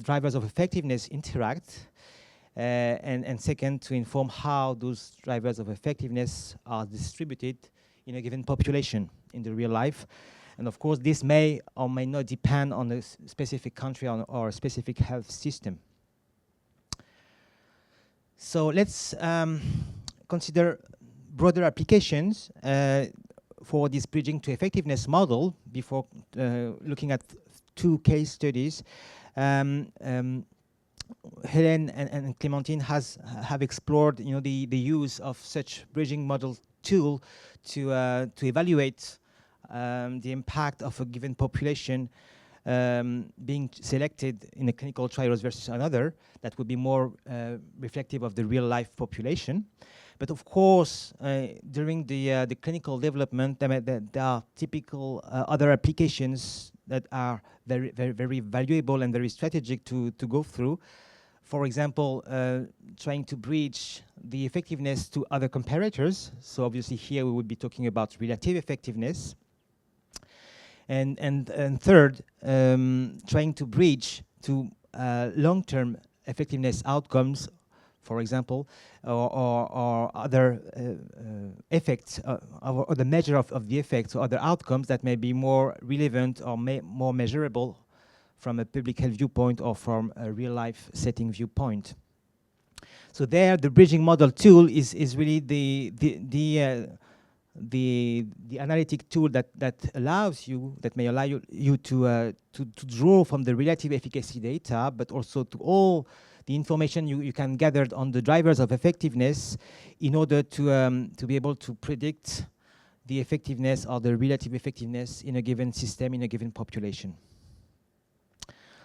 drivers of effectiveness interact. And second, to inform how those drivers of effectiveness are distributed in a given population in the real life. And of course, this may or may not depend on a specific country or a specific health system. So let's consider broader applications for this bridging to effectiveness model before looking at two case studies. Helen and Clementine have explored, the use of such bridging model tool to evaluate the impact of a given population being selected in a clinical trials versus another that would be more reflective of the real life population. But of course, during the clinical development, there are typical other applications that are very, very, very valuable and very strategic to go through. For example, trying to bridge the effectiveness to other comparators. So obviously here we would be talking about relative effectiveness. And third, trying to bridge to long-term effectiveness outcomes, for example, or other effects, or the measure of the effects or other outcomes that may be more relevant or more measurable from a public health viewpoint or from a real-life setting viewpoint. So there, the bridging model tool is really the analytic tool that may allow you to draw from the relative efficacy data, but also to all the information you can gather on the drivers of effectiveness in order to be able to predict the effectiveness or the relative effectiveness in a given system, in a given population.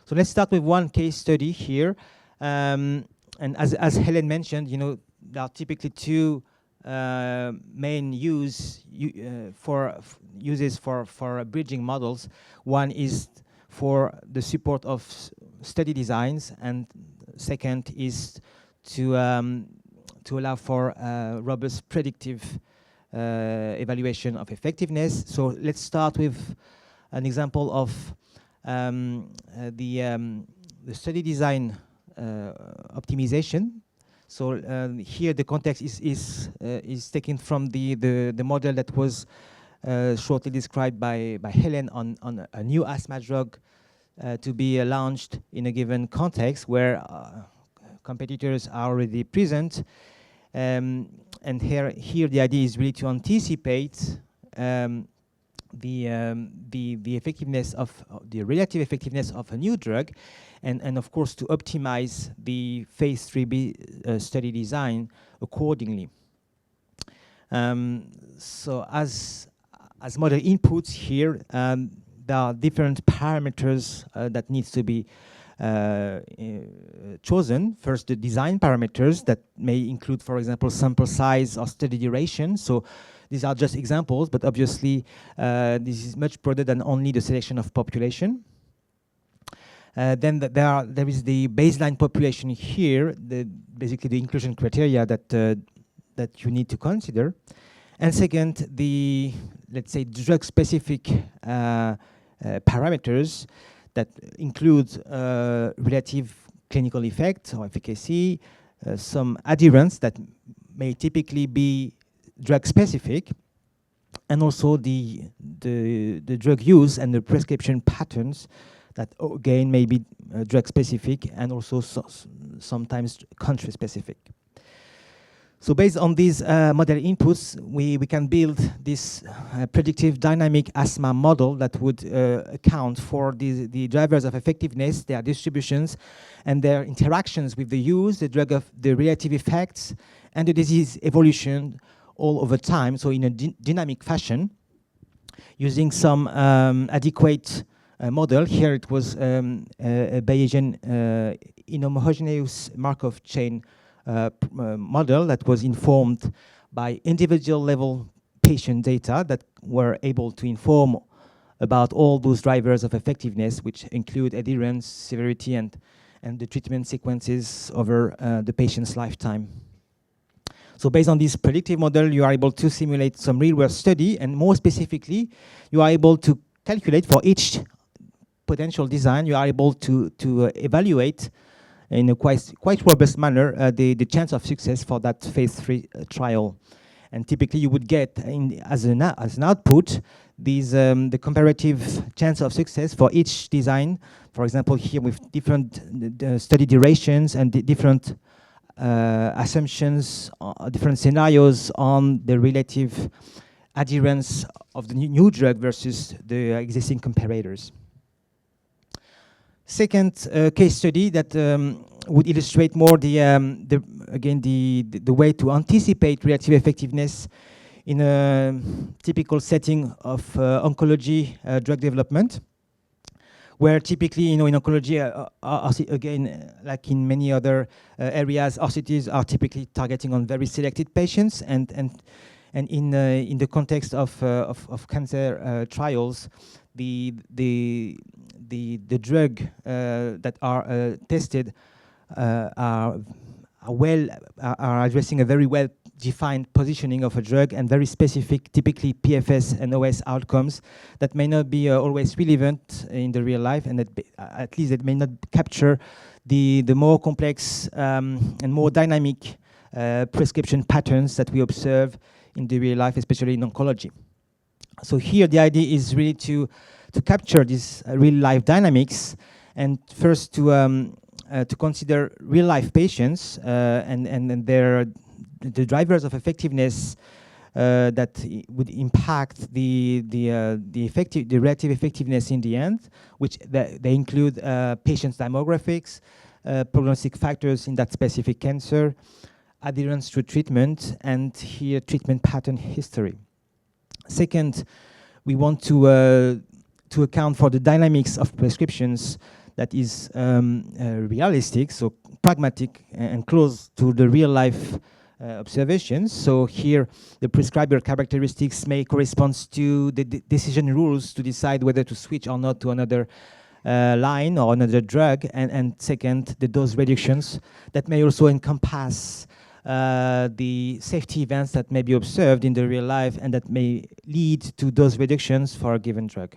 So let's start with one case study here. And as Helen mentioned, there are typically two main uses for bridging models. One is for the support of study designs, and second is to allow for robust predictive evaluation of effectiveness. So let's start with an example of the study design optimization. So here the context is taken from the model that was shortly described by Helen on a new asthma drug to be launched in a given context where competitors are already present. And here the idea is really to anticipate the effectiveness of the relative effectiveness of a new drug, and of course to optimize the phase 3b study design accordingly. So as model inputs here, there are different parameters that needs to be chosen. First, the design parameters that may include, for example, sample size or study duration. So these are just examples, but obviously this is much broader than only the selection of population. Then there is the baseline population here, basically the inclusion criteria that you need to consider. And second, the, let's say, drug-specific parameters that include relative clinical effect or efficacy, some adherence that may typically be drug-specific, and also the drug use and the prescription patterns that again may be drug-specific and also sometimes country-specific. So based on these model inputs, we can build this predictive dynamic asthma model that would account for the drivers of effectiveness, their distributions, and their interactions with the use, the drug of the relative effects, and the disease evolution all over time, so in a dynamic fashion, using some adequate model. Here it was a Bayesian inhomogeneous Markov chain model that was informed by individual level patient data that were able to inform about all those drivers of effectiveness, which include adherence, severity, and the treatment sequences over the patient's lifetime. So based on this predictive model, you are able to simulate some real-world study, and more specifically, you are able to calculate for each potential design, you are able to evaluate in a quite robust manner the chance of success for that phase 3 trial. And typically you would get as an output these the comparative chance of success for each design. For example, here with different study durations and different assumptions, different scenarios on the relative adherence of the new drug versus the existing comparators. Second case study that would illustrate more the way to anticipate relative effectiveness in a typical setting of oncology drug development, where typically, in oncology, again, like in many other areas, RCTs are typically targeting on very selected patients, and in the context of cancer trials, the drug that are tested are addressing a very well-defined positioning of a drug and very specific, typically PFS and OS outcomes that may not be always relevant in the real life, and that at least it may not capture the more complex and more dynamic prescription patterns that we observe in the real life, especially in oncology. So here the idea is really to capture these real-life dynamics, and first to consider real-life patients and the drivers of effectiveness that would impact the relative effectiveness in the end, which they include patients' demographics, prognostic factors in that specific cancer, adherence to treatment, and here treatment pattern history. Second, we want to account for the dynamics of prescriptions that is realistic, so pragmatic and close to the real life observations. So here the prescriber characteristics may correspond to the decision rules to decide whether to switch or not to another line or another drug, and second, the dose reductions that may also encompass the safety events that may be observed in the real life and that may lead to dose reductions for a given drug.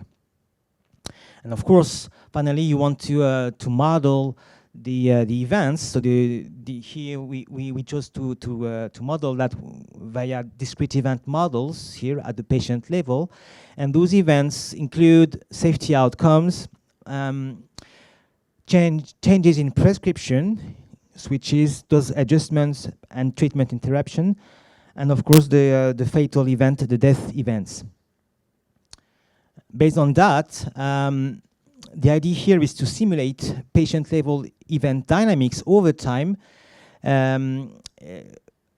And of course, finally, you want to model the events. So here we chose to model that via discrete event models here at the patient level, and those events include safety outcomes, changes in prescription, switches, dose adjustments, and treatment interruption, and of course the fatal event, the death events. based on that, the idea here is to simulate patient-level event dynamics over time, again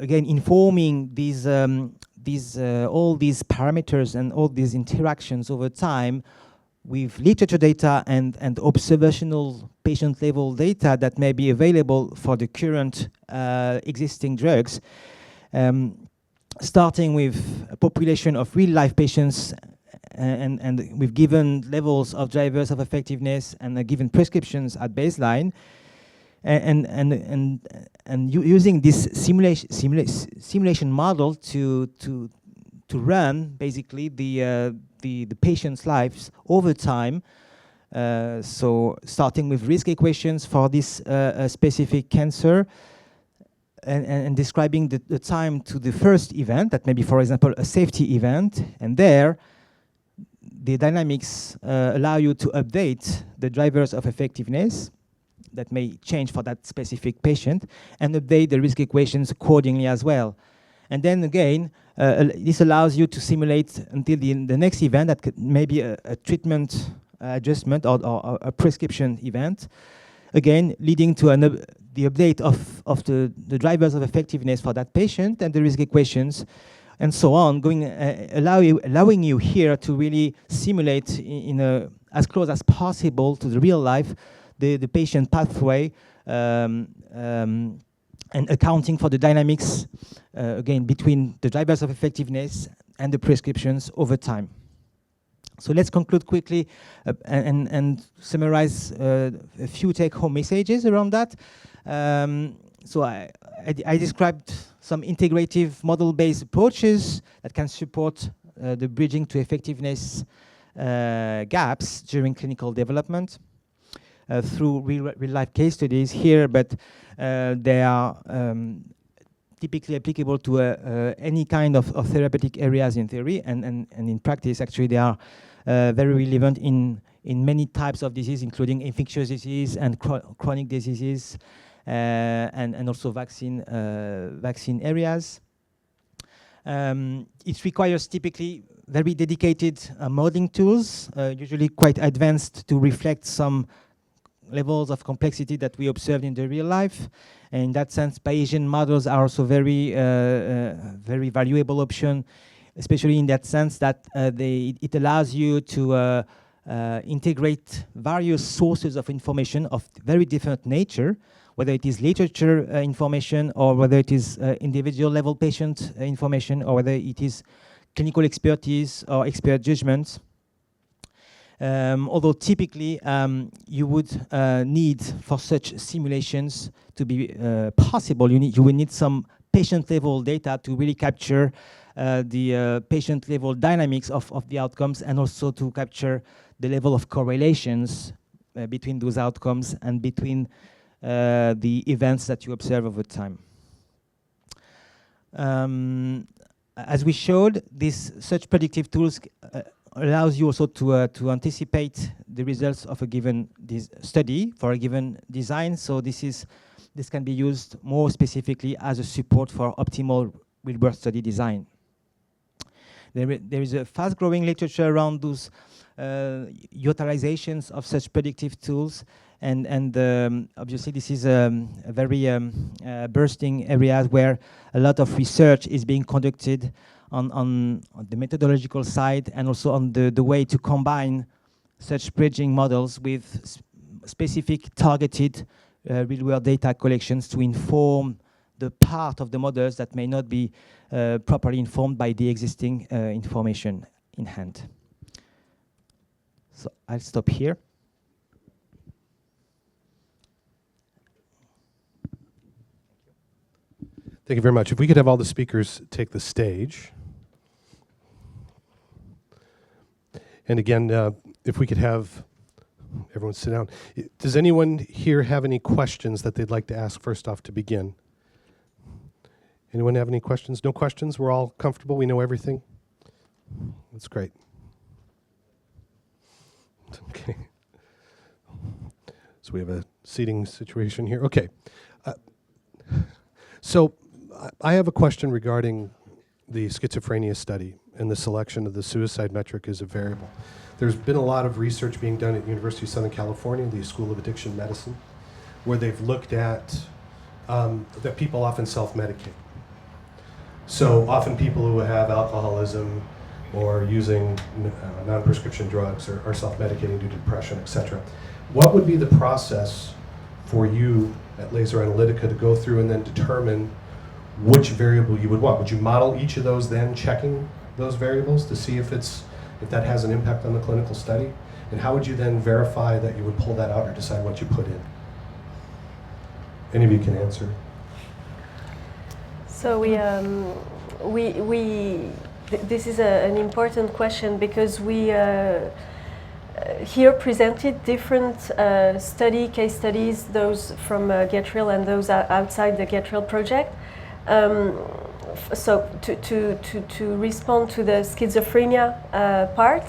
informing these all these parameters and all these interactions over time with literature data and observational patient-level data that may be available for the current existing drugs, starting with a population of real-life patients and with given levels of drivers of effectiveness and given prescriptions at baseline, and using this simulation model to run basically the patient's lives over time. So starting with risk equations for this specific cancer, and describing the time to the first event, that may be, for example, a safety event, and there the dynamics allow you to update the drivers of effectiveness that may change for that specific patient, and update the risk equations accordingly as well. And then again, this allows you to simulate until the next event that may be a treatment adjustment or a prescription event, again leading to the update of the drivers of effectiveness for that patient and the risk equations, and so on, allowing you here to really simulate in as close as possible to the real life the patient pathway, and accounting for the dynamics again between the drivers of effectiveness and the prescriptions over time. So let's conclude quickly and summarize a few take-home messages around that. So I described some integrative model-based approaches that can support the bridging to effectiveness gaps during clinical development through real-life case studies here, but they are typically applicable to any kind of therapeutic areas in theory, and in practice, actually, they are very relevant in many types of disease, including infectious disease and chronic diseases, and also vaccine areas. It requires typically very dedicated modeling tools, usually quite advanced, to reflect some levels of complexity that we observed in the real life. And in that sense, Bayesian models are also very valuable option, especially in that sense that it allows you to integrate various sources of information of very different nature, whether it is literature information, or whether it is individual level patient information, or whether it is clinical expertise or expert judgments. Although typically you would need, for such simulations to be possible, you will need some patient-level data to really capture the patient-level dynamics of the outcomes, and also to capture the level of correlations between those outcomes and between the events that you observe over time. As we showed, such predictive tools allows you also to anticipate the results of a given study for a given design. So this can be used more specifically as a support for optimal real-world study design. There is a fast-growing literature around those utilizations of such predictive tools, and obviously this is a very bursting area where a lot of research is being conducted on the methodological side, and also on the way to combine such bridging models with specific targeted real-world data collections to inform the part of the models that may not be properly informed by the existing information in hand. So I'll stop here. Thank you very much. If we could have all the speakers take the stage. And again, if we could have everyone sit down. Does anyone here have any questions that they'd like to ask first off to begin? Anyone have any questions? No questions? We're all comfortable? We know everything? That's great. Okay. So we have a seating situation here. Okay. So I have a question regarding the schizophrenia study and the selection of the suicide metric as a variable. there's been a lot of research being done at University of Southern California, the School of Addiction Medicine, where they've looked at that people often self-medicate. So often people who have alcoholism or using non-prescription drugs are self-medicating due to depression, etc. What would be the process for you at Laser Analytica to go through and then determine which variable you would want? Would you model each of those then, checking those variables to see if that has an impact on the clinical study? And how would you then verify that you would pull that out or decide what you put in? Any of you can answer. So this is an important question because we here presented different case studies, those from GetReal and those outside the GetReal project. So to respond to the schizophrenia part,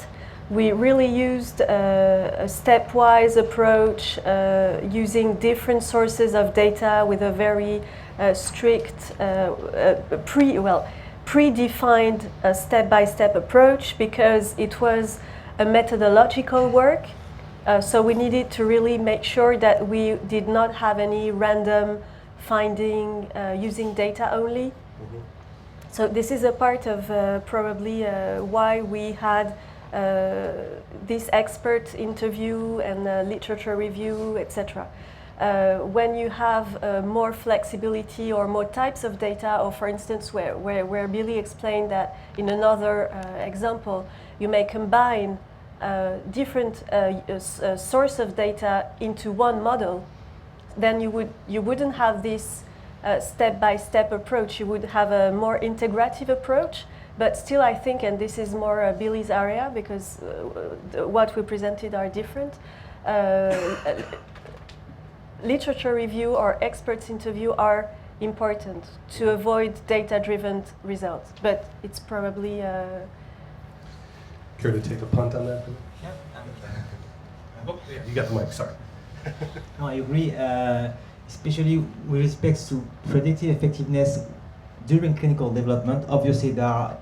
we really used a stepwise approach using different sources of data with a very strict, predefined step-by-step approach because it was a methodological work. So we needed to really make sure that we did not have any random finding using data only. Mm-hmm. So this is a part of probably why we had this expert interview and literature review, etc. When you have more flexibility or more types of data, or for instance, where Billy explained that in another example, you may combine different source of data into one model, then you wouldn't have this step-by-step approach. You would have a more integrative approach. But still, I think, and this is more Billy's area because what we presented are different. Literature review or experts interview are important to avoid data-driven results, but it's probably... Care to take a punt on that, Billy? Yeah. You got the mic, sorry. No, I agree, especially with respect to predictive effectiveness during clinical development. Obviously, there are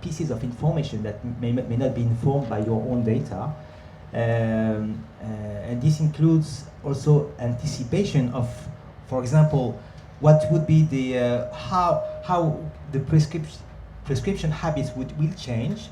pieces of information that may not be informed by your own data. And this includes also anticipation of, for example, what would be the how the prescription habits will change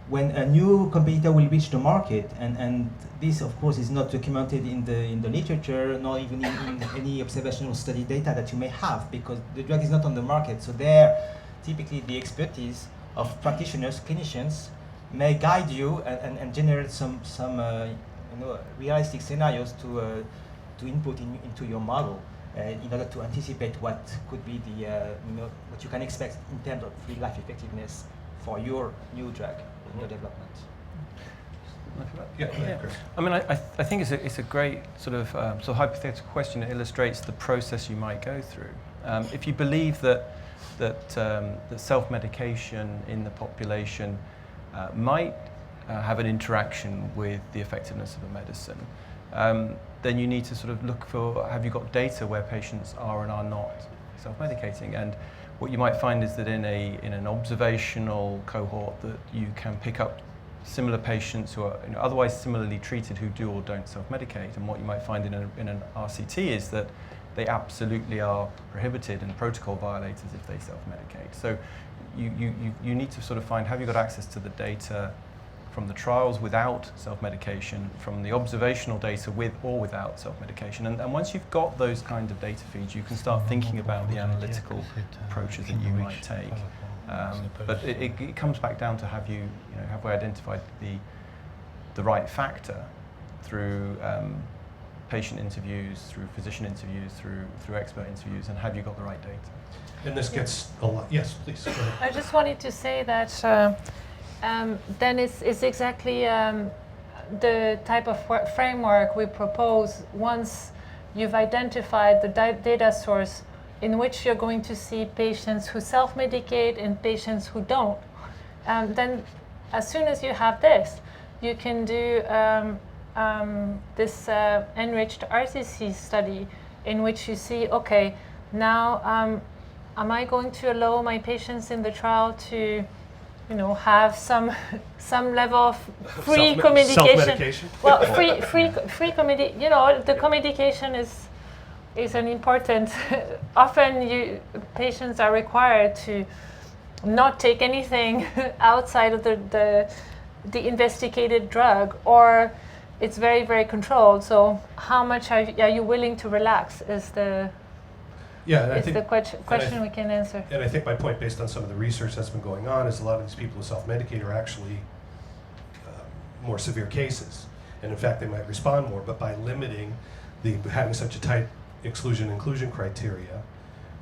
when a new competitor will reach the market, and this of course is not documented in the literature, nor even in any observational study data that you may have, because the drug is not on the market. So there, typically the expertise of practitioners, clinicians, may guide you and generate some realistic scenarios to input into your model in order to anticipate what could be the what you can expect in terms of real life effectiveness for your new drug in your development. Yeah. I mean, I think it's a great sort of hypothetical question. It illustrates the process you might go through. If you believe that self-medication in the population might have an interaction with the effectiveness of a medicine, then you need to sort of look for, have you got data where patients are and are not self-medicating? And what you might find is that in an observational cohort that you can pick up similar patients who are otherwise similarly treated who do or don't self-medicate. And what you might find in an RCT is that they absolutely are prohibited and protocol violators if they self-medicate. So you need to sort of find, have you got access to the data from the trials without self-medication, from the observational data with or without self-medication. And once you've got those kind of data feeds, you can start thinking about the analytical approaches that you might take. But it comes back down to have we identified the right factor through patient interviews, through physician interviews, through expert interviews, and have you got the right data? And this gets a lot. Yes, please. Go ahead. I just wanted to say that then it's exactly the type of framework we propose once you've identified the data source in which you're going to see patients who self-medicate and patients who don't. Then as soon as you have this, you can do this enriched RCT study in which you see, okay, now am I going to allow my patients in the trial to have some level of free communication. Self-medication? Well, free the communication is an important. Often, patients are required to not take anything outside of the investigated drug, or it's very, very controlled. So, how much are you willing to relax? Is the question we can answer. And I think my point, based on some of the research that's been going on, is a lot of these people who self-medicate are actually more severe cases. And in fact, they might respond more, but by limiting having such a tight exclusion-inclusion criteria,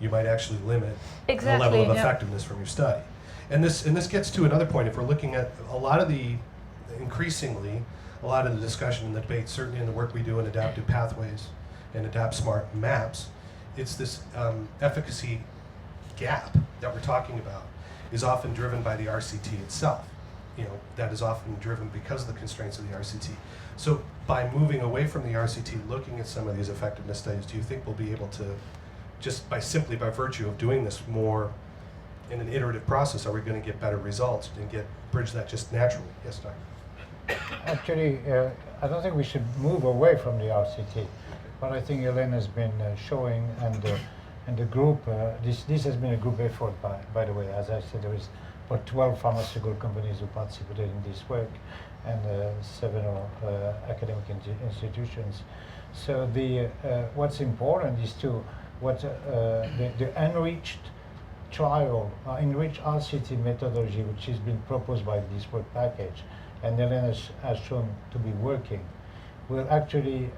you might actually limit the level of effectiveness from your study. And this gets to another point. If we're looking at increasingly, a lot of the discussion and the debate, certainly in the work we do in adaptive pathways and adapt smart maps, it's this efficacy gap that we're talking about is often driven by the RCT itself. That is often driven because of the constraints of the RCT. So by moving away from the RCT, looking at some of these effectiveness studies, do you think we'll be able to, just by virtue of doing this more in an iterative process, are we going to get better results and bridge that just naturally? Yes, Doctor. Actually, I don't think we should move away from the RCT. But I think Hélène has been showing, and the group, this has been a group effort, by the way. As I said, there is about 12 pharmaceutical companies who participated in this work, and 7 academic institutions. So what's important is the enriched trial, enriched RCT methodology, which has been proposed by this work package, and Hélène has shown to be working. Will actually,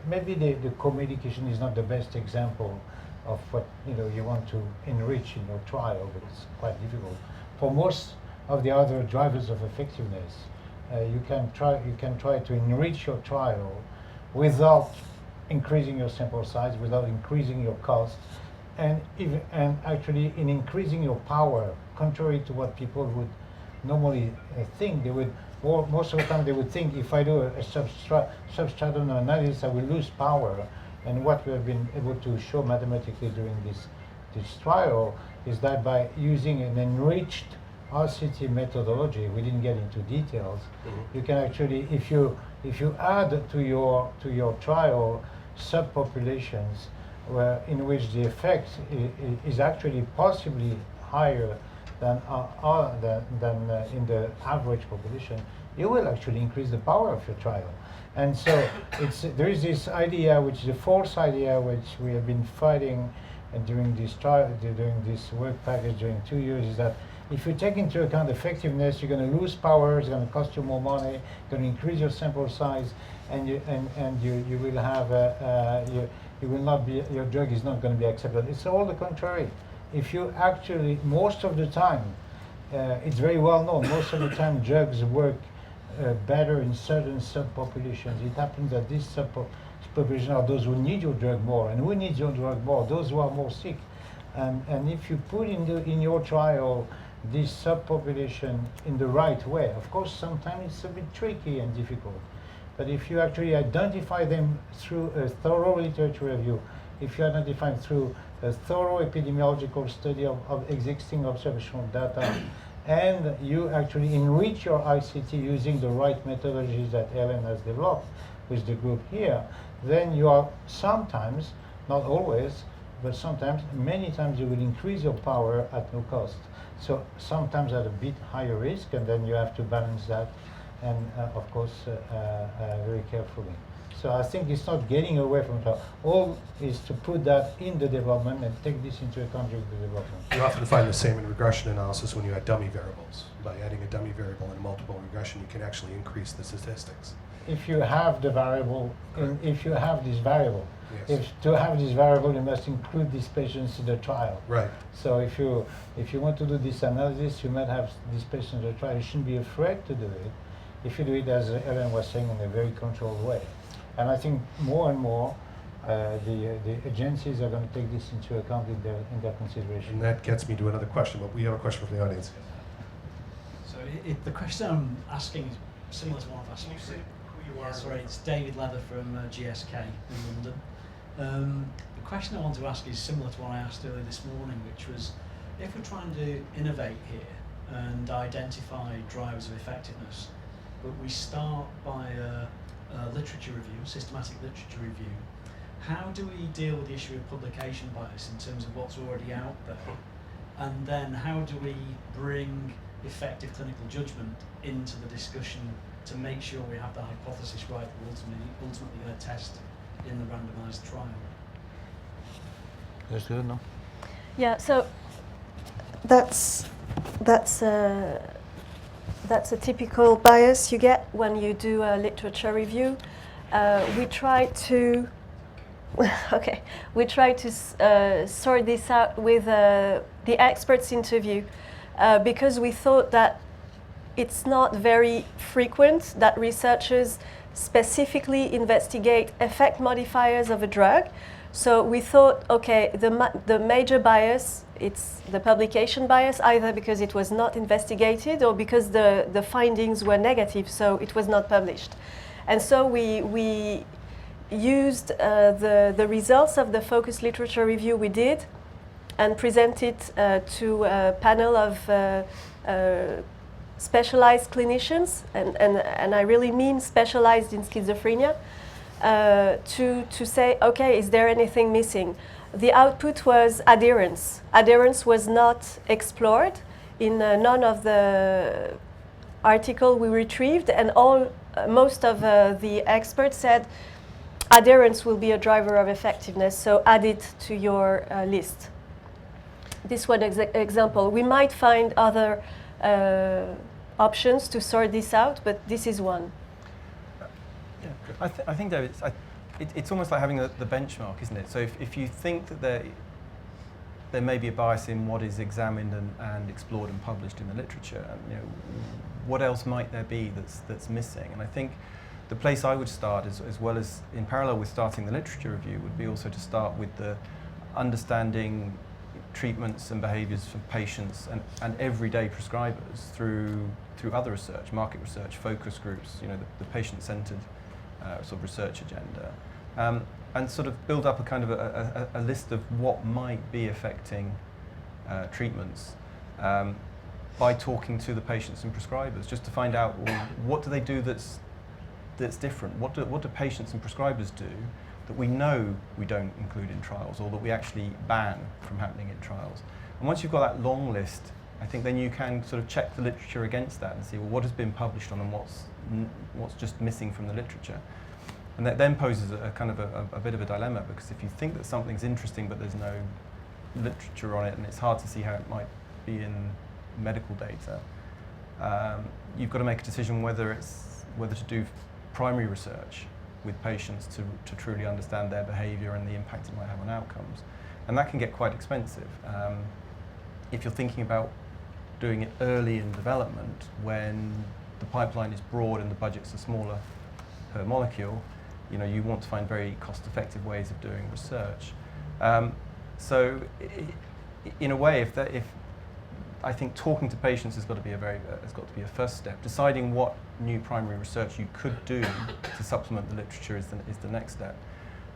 maybe the co-medication is not the best example of what you want to enrich in your trial, but it's quite difficult. For most of the other drivers of effectiveness, you can try to enrich your trial without increasing your sample size, without increasing your cost, and actually in increasing your power, contrary to what people would normally think. They would. Most of the time they would think, if I do a substratum analysis, I will lose power. And what we have been able to show mathematically during this trial is that by using an enriched RCT methodology, we didn't get into details, you can actually, if you add to your trial subpopulations in which the effect is actually possibly higher than in the average population, you will actually increase the power of your trial. And so there is this idea, which is a false idea, which we have been fighting during this work package during 2 years, is that if you take into account effectiveness, you're going to lose power, it's going to cost you more money, you're going to increase your sample size, and you will have your drug is not going to be accepted. It's all the contrary. If you actually, most of the time, it's very well known, most of the time drugs work better in certain subpopulations. It happens that these subpopulations are those who need your drug more. And who needs your drug more? Those who are more sick. And if you put in your trial this subpopulation in the right way, of course sometimes it's a bit tricky and difficult. But if you actually identify them through a thorough literature review, if you identify them through a thorough epidemiological study of existing observational data, and you actually enrich your ICT using the right methodologies that Hélène has developed with the group here, then you are sometimes, not always, but sometimes, many times you will increase your power at no cost. So sometimes at a bit higher risk, and then you have to balance that, and of course, very carefully. So I think it's not getting away from it. All is to put that in the development and take this into account during the development. You often find the same in regression analysis when you add dummy variables. By adding a dummy variable in a multiple regression, you can actually increase the statistics. If you have the variable, if you have this variable, yes. To have this variable, you must include these patients in the trial. Right. So if you want to do this analysis, you might have these patients in the trial. You shouldn't be afraid to do it. If you do it, as Hélène was saying, in a very controlled way. And I think more and more the agencies are going to take this into account in their consideration. And that gets me to another question, but we have a question from the audience. So the question I'm asking is similar to one I've asked. Can you say who you are? Sorry, it's David Leather from GSK in London. The question I want to ask is similar to one I asked earlier this morning, which was, if we're trying to innovate here, and identify drivers of effectiveness. But we start by a literature review, systematic literature review. How do we deal with the issue of publication bias in terms of what's already out there? And then how do we bring effective clinical judgment into the discussion to make sure we have the hypothesis right that we're ultimately going to test in the randomised trial? That's good, no? Yeah, so that's a typical bias you get when you do a literature review. We try to sort this out with the experts interview because we thought that it's not very frequent that researchers specifically investigate effect modifiers of a drug. So we thought, okay, the major bias, it's the publication bias, either because it was not investigated or because the findings were negative, so it was not published. And so we used the results of the focus literature review we did and presented to a panel of specialized clinicians, and I really mean specialized in schizophrenia, to say, okay, is there anything missing? The output was adherence. Adherence was not explored in none of the article we retrieved, and most of the experts said adherence will be a driver of effectiveness, so add it to your list. This one example. We might find other options to sort this out, but this is one. Yeah. I think, David, it's almost like having the benchmark, isn't it? So if you think that there may be a bias in what is examined and explored and published in the literature, you know, what else might there be that's missing? And I think the place I would start, as well as in parallel with starting the literature review, would be also to start with the understanding treatments and behaviours for patients and everyday prescribers through other research, market research, focus groups, you know, the patient-centred sort of research agenda, and sort of build up a kind of a list of what might be affecting treatments by talking to the patients and prescribers, just to find out, well, what do they do that's different? What do patients and prescribers do that we know we don't include in trials, or that we actually ban from happening in trials? And once you've got that long list, I think then you can sort of check the literature against that and see, well, what has been published on and what's just missing from the literature. And that then poses a kind of a bit of a dilemma, because if you think that something's interesting but there's no literature on it and it's hard to see how it might be in medical data, you've got to make a decision whether to do primary research with patients to truly understand their behaviour and the impact it might have on outcomes. And that can get quite expensive. If you're thinking about doing it early in development, when the pipeline is broad and the budgets are smaller per molecule, you know, you want to find very cost-effective ways of doing research. So, in a way, if I think talking to patients has got to be a first step. Deciding what new primary research you could do to supplement the literature is the next step.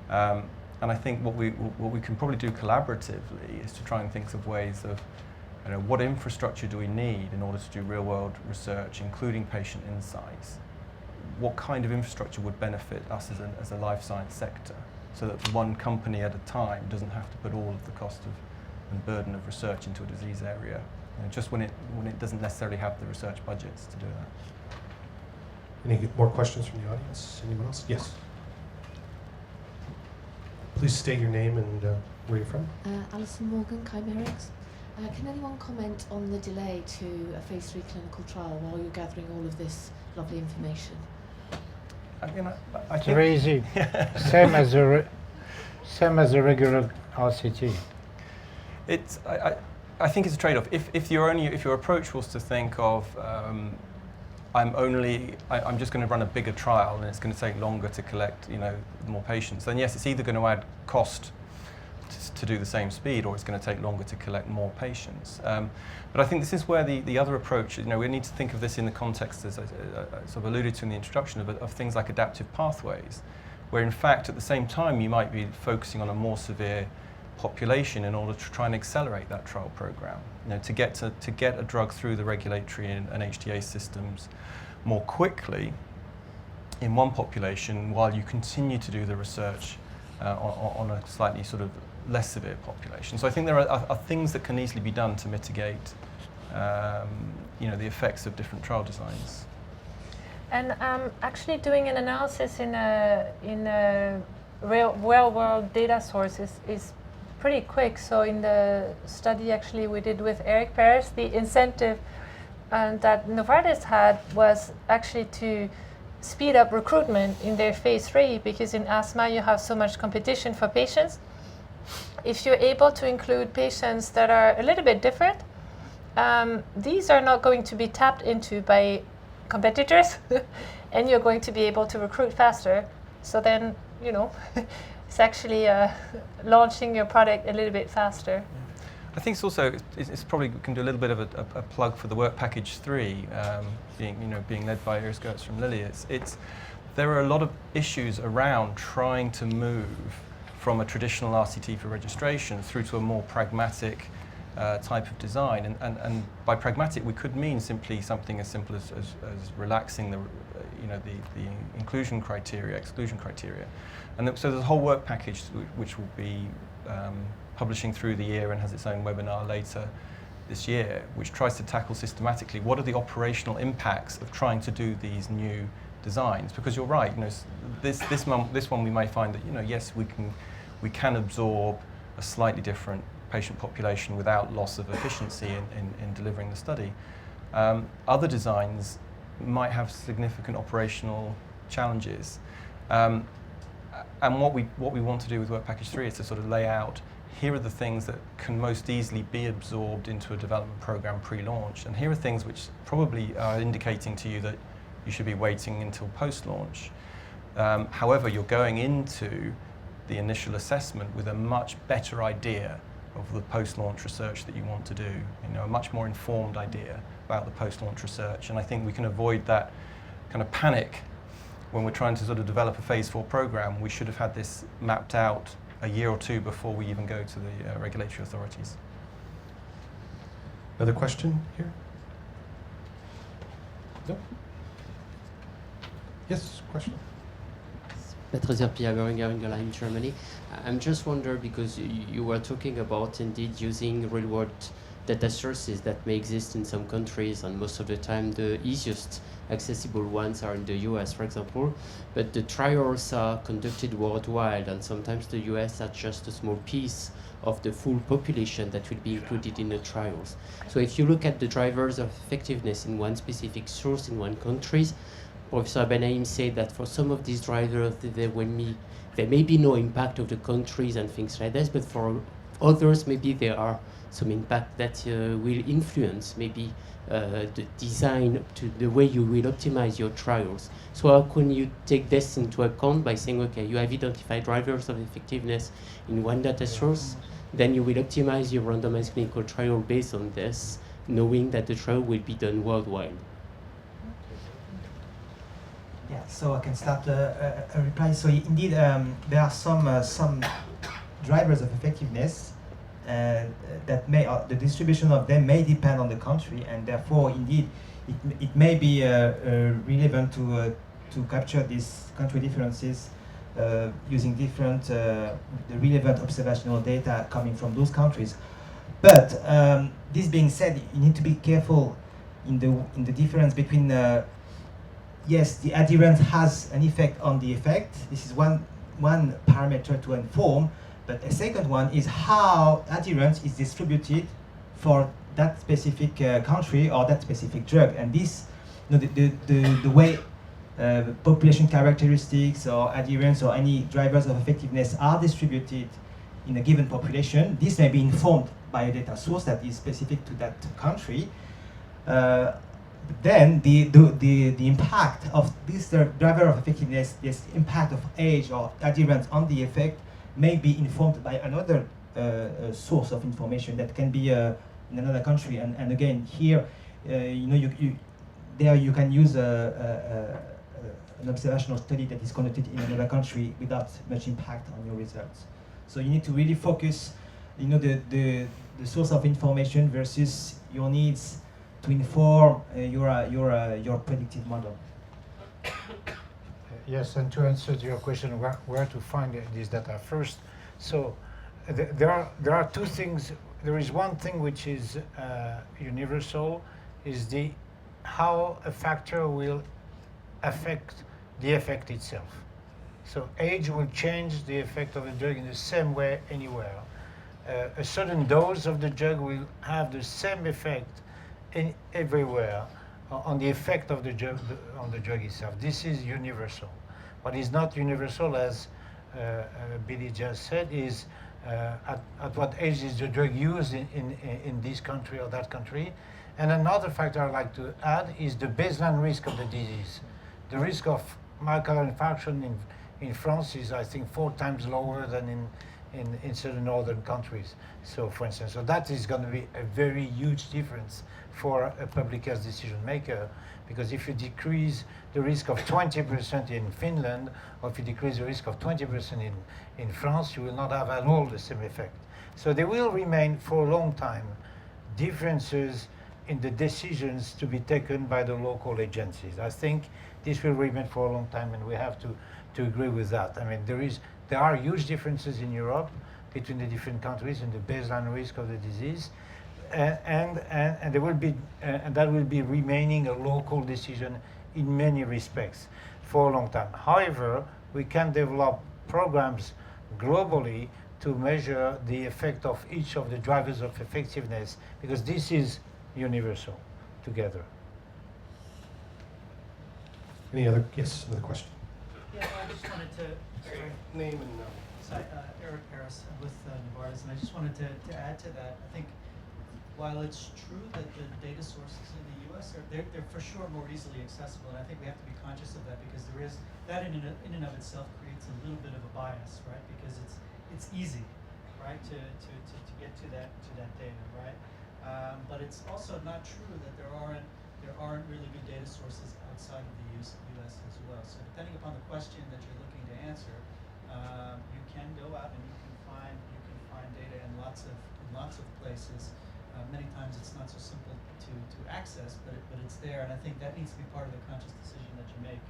And I think what we can probably do collaboratively is to try and think of ways of, you know, what infrastructure do we need in order to do real-world research, including patient insights? What kind of infrastructure would benefit us as a life science sector, so that one company at a time doesn't have to put all of the cost and burden of research into a disease area, you know, just when it doesn't necessarily have the research budgets to do that. Any more questions from the audience? Anyone else? Yes. Please state your name and where you're from. Alison Morgan, Chimerics. Can anyone comment on the delay to a phase 3 clinical trial while you're gathering all of this lovely information? It's very easy. Same as a regular RCT. I think it's a trade-off. If your approach was to think of I'm just going to run a bigger trial and it's going to take longer to collect, you know, more patients, then yes, it's either going to add cost to do the same speed, or it's going to take longer to collect more patients. But I think this is where the other approach, you know, we need to think of this in the context, as I sort of alluded to in the introduction, of things like adaptive pathways, where in fact at the same time you might be focusing on a more severe population in order to try and accelerate that trial program. You know, to get a drug through the regulatory and HTA systems more quickly in one population, while you continue to do the research on a slightly sort of less severe population. So I think there are things that can easily be done to mitigate, you know, the effects of different trial designs. And actually doing an analysis in a real-world data source is pretty quick. So in the study actually we did with Eric Paris, the incentive that Novartis had was actually to speed up recruitment in their phase 3, because in asthma you have so much competition for patients. If you're able to include patients that are a little bit different, these are not going to be tapped into by competitors and you're going to be able to recruit faster. So then, you know, it's actually launching your product a little bit faster. I think it's also, it's probably, we can do a little bit of a plug for the work package 3, being led by Iris Gertz from Lilly. There are a lot of issues around trying to move from a traditional RCT for registration through to a more pragmatic type of design. And by pragmatic, we could mean simply something as simple as relaxing the inclusion criteria, exclusion criteria. And so there's a whole work package which will be publishing through the year and has its own webinar later this year, which tries to tackle systematically what are the operational impacts of trying to do these new designs. Because you're right, you know, this one we may find that, you know, yes, we can absorb a slightly different patient population without loss of efficiency in delivering the study. Other designs might have significant operational challenges. And what we want to do with Work Package 3 is to sort of lay out, here are the things that can most easily be absorbed into a development program pre-launch, and here are things which probably are indicating to you that you should be waiting until post-launch. However, you're going into the initial assessment with a much better idea of the post-launch research that you want to do, you know, a much more informed idea about the post-launch research. And I think we can avoid that kind of panic when we're trying to sort of develop a phase 4 program. We should have had this mapped out a year or two before we even go to the regulatory authorities. Another question here? No? Yes, question. Petra Pierre in Germany. I'm just wondering, because you were talking about indeed using real-world data sources that may exist in some countries, and most of the time the easiest accessible ones are in the US, for example, but the trials are conducted worldwide, and sometimes the US are just a small piece of the full population that will be included in the trials. So if you look at the drivers of effectiveness in one specific source in one country, Professor Benaim said that for some of these drivers there may be no impact of the countries and things like this, but for others maybe there are some impact that will influence maybe the design to the way you will optimize your trials. So how can you take this into account by saying, okay, you have identified drivers of effectiveness in one data source, then you will optimize your randomized clinical trial based on this, knowing that the trial will be done worldwide? Yeah, so I can start a reply. So indeed, there are some drivers of effectiveness that may, the distribution of them may depend on the country, and therefore, indeed, it may be relevant to capture these country differences using different the relevant observational data coming from those countries. But this being said, you need to be careful in the difference between. Yes, the adherence has an effect on the effect. This is one parameter to inform. But a second one is how adherence is distributed for that specific country or that specific drug. And this, you know, the way population characteristics or adherence or any drivers of effectiveness are distributed in a given population, this may be informed by a data source that is specific to that country. Then the impact of this driver of effectiveness, this impact of age or adherence on the effect, may be informed by another source of information that can be in another country. And again, here, you can use an observational study that is conducted in another country without much impact on your results. So you need to really focus the source of information versus your needs to inform your predictive model. Yes, and to answer to your question, where to find this data first. So there are two things. There is one thing which is universal, is how a factor will affect the effect itself. So age will change the effect of the drug in the same way anywhere. A certain dose of the drug will have the same effect everywhere on the effect of the drug on the drug itself. This is universal. What is not universal, as Billy just said, is at what age is the drug used in this country or that country. And another factor I'd like to add is the baseline risk of the disease. The risk of myocardial infarction in France is, I think, 4 times lower than in certain northern countries. So, for instance, so that is going to be a very huge difference for a public health decision maker, because if you decrease the risk of 20% in Finland, or if you decrease the risk of 20% in France, you will not have at all the same effect. So there will remain for a long time differences in the decisions to be taken by the local agencies. I think this will remain for a long time, and we have to agree with that. I mean, there are huge differences in Europe between the different countries in the baseline risk of the disease, and there will be and that will be remaining a local decision in many respects for a long time. However, we can develop programs globally to measure the effect of each of the drivers of effectiveness, because this is universal together. Any other? Yes, another question. Yeah, I just wanted to. Sorry. Name and Eric Harris with Novartis, and I just wanted to add to that. I think while it's true that the data sources in the U.S. they're for sure more easily accessible, and I think we have to be conscious of that, because there is that in and of itself creates a little bit of a bias, right? Because it's easy, right, to get to that data, right? But it's also not true that there aren't really good data sources outside of the U.S. as well. So depending upon the question that you're looking to answer, you can go out and you can find data in lots of places. Many times it's not so simple to access, but it's there, and I think that needs to be part of the conscious decision that you make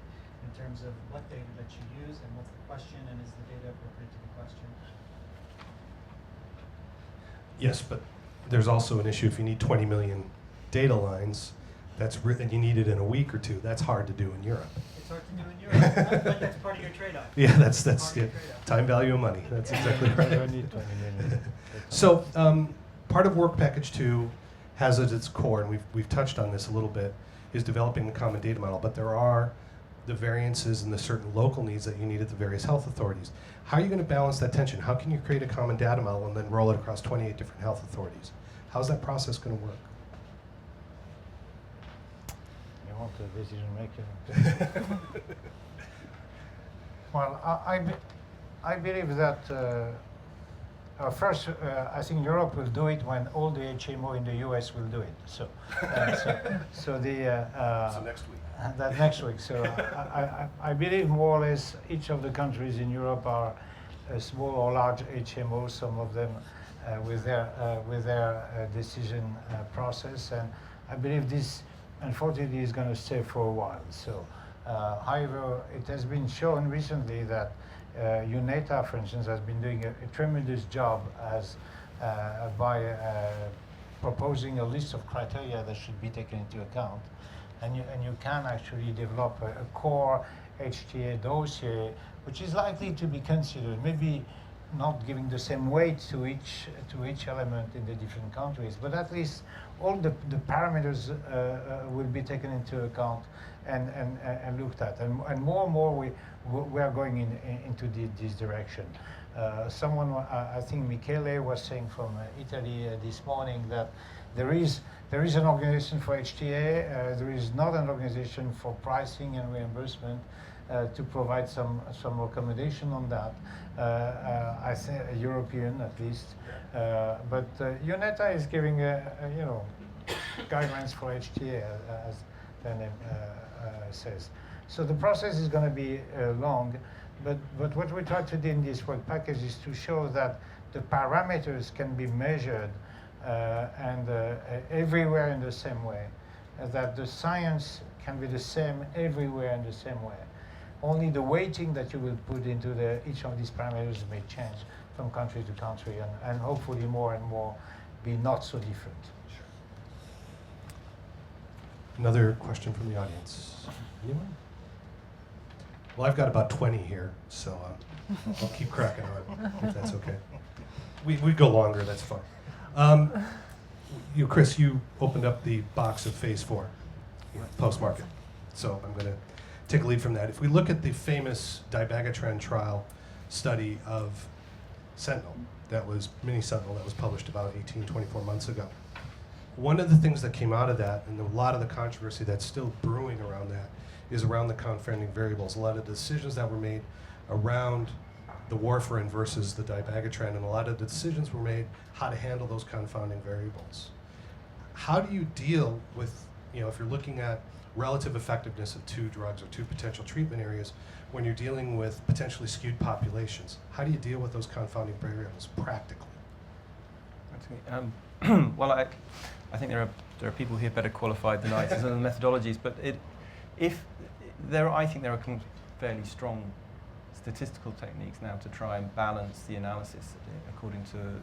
in terms of what data that you use and what's the question, and is the data appropriate to the question. yes, but there's also an issue if you need 20 million data lines, and you need it in a week or two. That's hard to do in Europe. It's hard to do in Europe, but that's part of your trade-off. Yeah, that's yeah, time value of money. That's exactly right. I don't need 20 million. So part of Work Package 2 has at its core, and we've touched on this a little bit, is developing the common data model, but there are the variances and the certain local needs that you need at the various health authorities. How are you going to balance that tension? How can you create a common data model and then roll it across 28 different health authorities? How's that process going to work? You want a decision maker? Well, I believe that first, I think Europe will do it when all the HMO in the US will do it. So So next week. That next week. So I believe more or less each of the countries in Europe are small or large HMOs, some of them with their decision process, and I believe this unfortunately is going to stay for a while. So, however, it has been shown recently that UNETA, for instance, has been doing a tremendous job by proposing a list of criteria that should be taken into account, and you can actually develop a core HTA dossier, which is likely to be considered, maybe not giving the same weight to each element in the different countries, but at least all the parameters will be taken into account and looked at, and more we are going into this direction. Someone, I think Michele was saying from Italy this morning that there is an organization for HTA. There is not an organization for pricing and reimbursement to provide some recommendation on that. I think European at least, but UNETA is giving guidelines for HTA, as the name says. So the process is going to be long, but what we try to do in this work package is to show that the parameters can be measured everywhere in the same way, that the science can be the same everywhere in the same way. Only the weighting that you will put into each of these parameters may change from country to country, and hopefully more and more be not so different. Sure. Another question from the audience. Anyone? Well, I've got about 20 here, so I'll keep cracking on, if that's okay. We go longer, that's fine. Chris, you opened up the box of phase 4, post-market. So I'm going to take a lead from that. If we look at the famous dibagatran trial study of Sentinel, mini Sentinel, that was published about 24 months ago. One of the things that came out of that, and a lot of the controversy that's still brewing around that, is around the confounding variables. A lot of decisions that were made around the warfarin versus the dibagatran, and a lot of the decisions were made how to handle those confounding variables. How do you deal with, if you're looking at relative effectiveness of 2 drugs or 2 potential treatment areas, when you're dealing with potentially skewed populations? How do you deal with those confounding variables practically? Well, I think there are people here better qualified than I in the methodologies, but I think there are fairly strong statistical techniques now to try and balance the analysis according to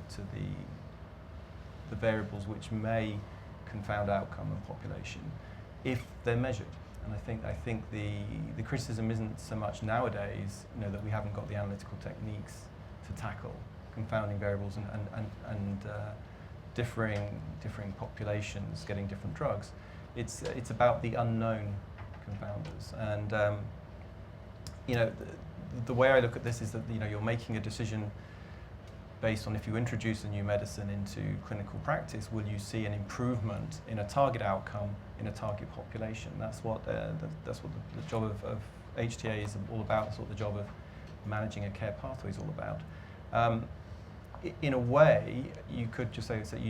the variables which may confound outcome of population if they're measured. And I think the criticism isn't so much nowadays, that we haven't got the analytical techniques to tackle confounding variables and differing populations getting different drugs. It's about the unknown confounders. And the way I look at this is that you're making a decision based on if you introduce a new medicine into clinical practice, will you see an improvement in a target outcome in a target population? That's what the job of HTA is all about. That's what the job of managing a care pathway is all about. In a way, you could just say that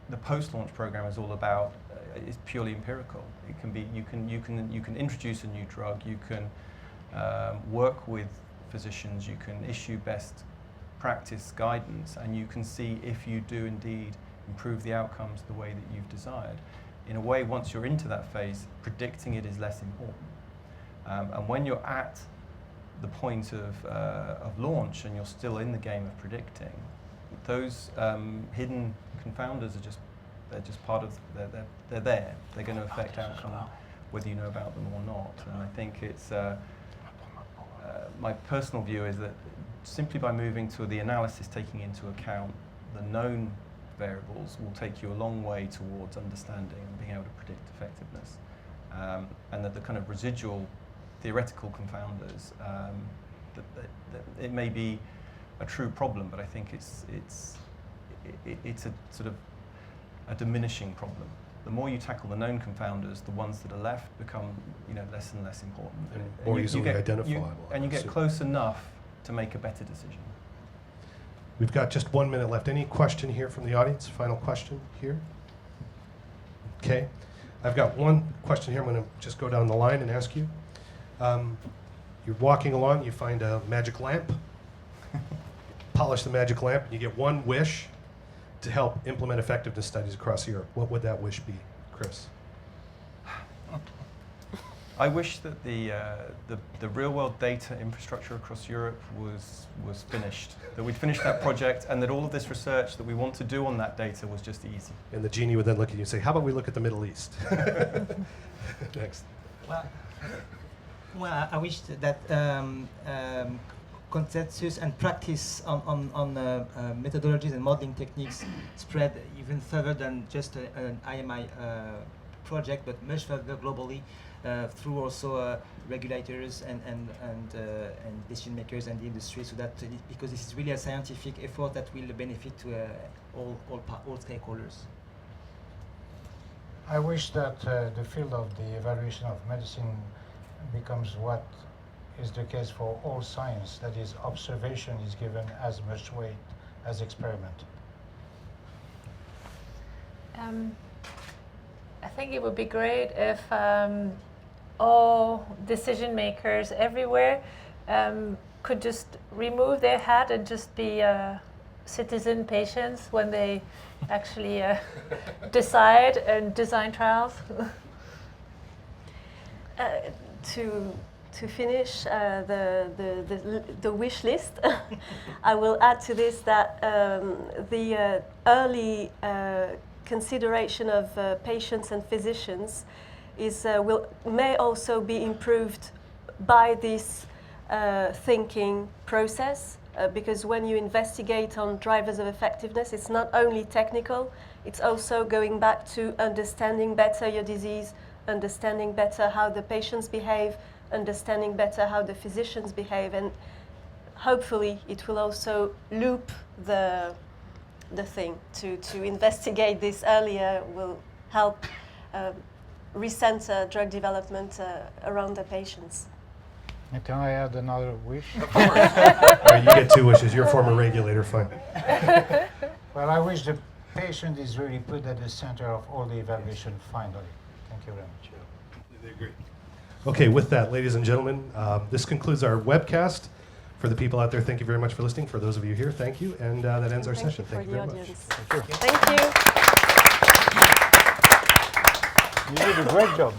the post-launch program is all about is purely empirical. It can be you can introduce a new drug. You can work with physicians. You can issue best practice guidance, and you can see if you do indeed improve the outcomes the way that you've desired. In a way, once you're into that phase, predicting it is less important. And when you're at the point of launch and you're still in the game of predicting, those hidden confounders they're just part of, they're there. They're going to affect outcome whether you know about them or not. And I think it's, my personal view is that simply by moving to the analysis taking into account the known variables will take you a long way towards understanding and being able to predict effectiveness. And that the kind of residual theoretical confounders, that it may be a true problem, but I think it's a sort of a diminishing problem. The more you tackle the known confounders, the ones that are left become less and less important. And more easily identifiable. And you get close enough to make a better decision. We've got just 1 minute left. Any question here from the audience? Final question here? Okay. I've got one question here. I'm going to just go down the line and ask you. You're walking along, you find a magic lamp, polish the magic lamp, and you get one wish to help implement effectiveness studies across Europe. What would that wish be, Chris? I wish that the real-world data infrastructure across Europe was finished, that we'd finished that project, and that all of this research that we want to do on that data was just easy. And the genie would then look at you and say, how about we look at the Middle East? Next. Well, I wish that consensus and practice on methodologies and modeling techniques spread even further than just an IMI project, but much further globally through also regulators and decision makers and the industry, so that because this is really a scientific effort that will benefit to all stakeholders. I wish that the field of the evaluation of medicine becomes what is the case for all science, that is, observation is given as much weight as experiment. I think it would be great if all decision makers everywhere could just remove their hat and just be citizen patients when they actually decide and design trials? To finish the wish list, I will add to this that the early consideration of patients and physicians may also be improved by this thinking process, because when you investigate on drivers of effectiveness, it's not only technical, it's also going back to understanding better your disease, understanding better how the patients behave, understanding better how the physicians behave, and hopefully it will also loop the thing to investigate this earlier will help recenter drug development around the patients. And can I add another wish? Of course. Right, you get 2 wishes. You're a former regulator, fine. Well, I wish the patient is really put at the center of all the evaluation finally. Thank you very much. I agree. Okay, with that, ladies and gentlemen, this concludes our webcast. For the people out there, thank you very much for listening. For those of you here, thank you. And that ends our session. Thank you very much. Thank you. You did a great job.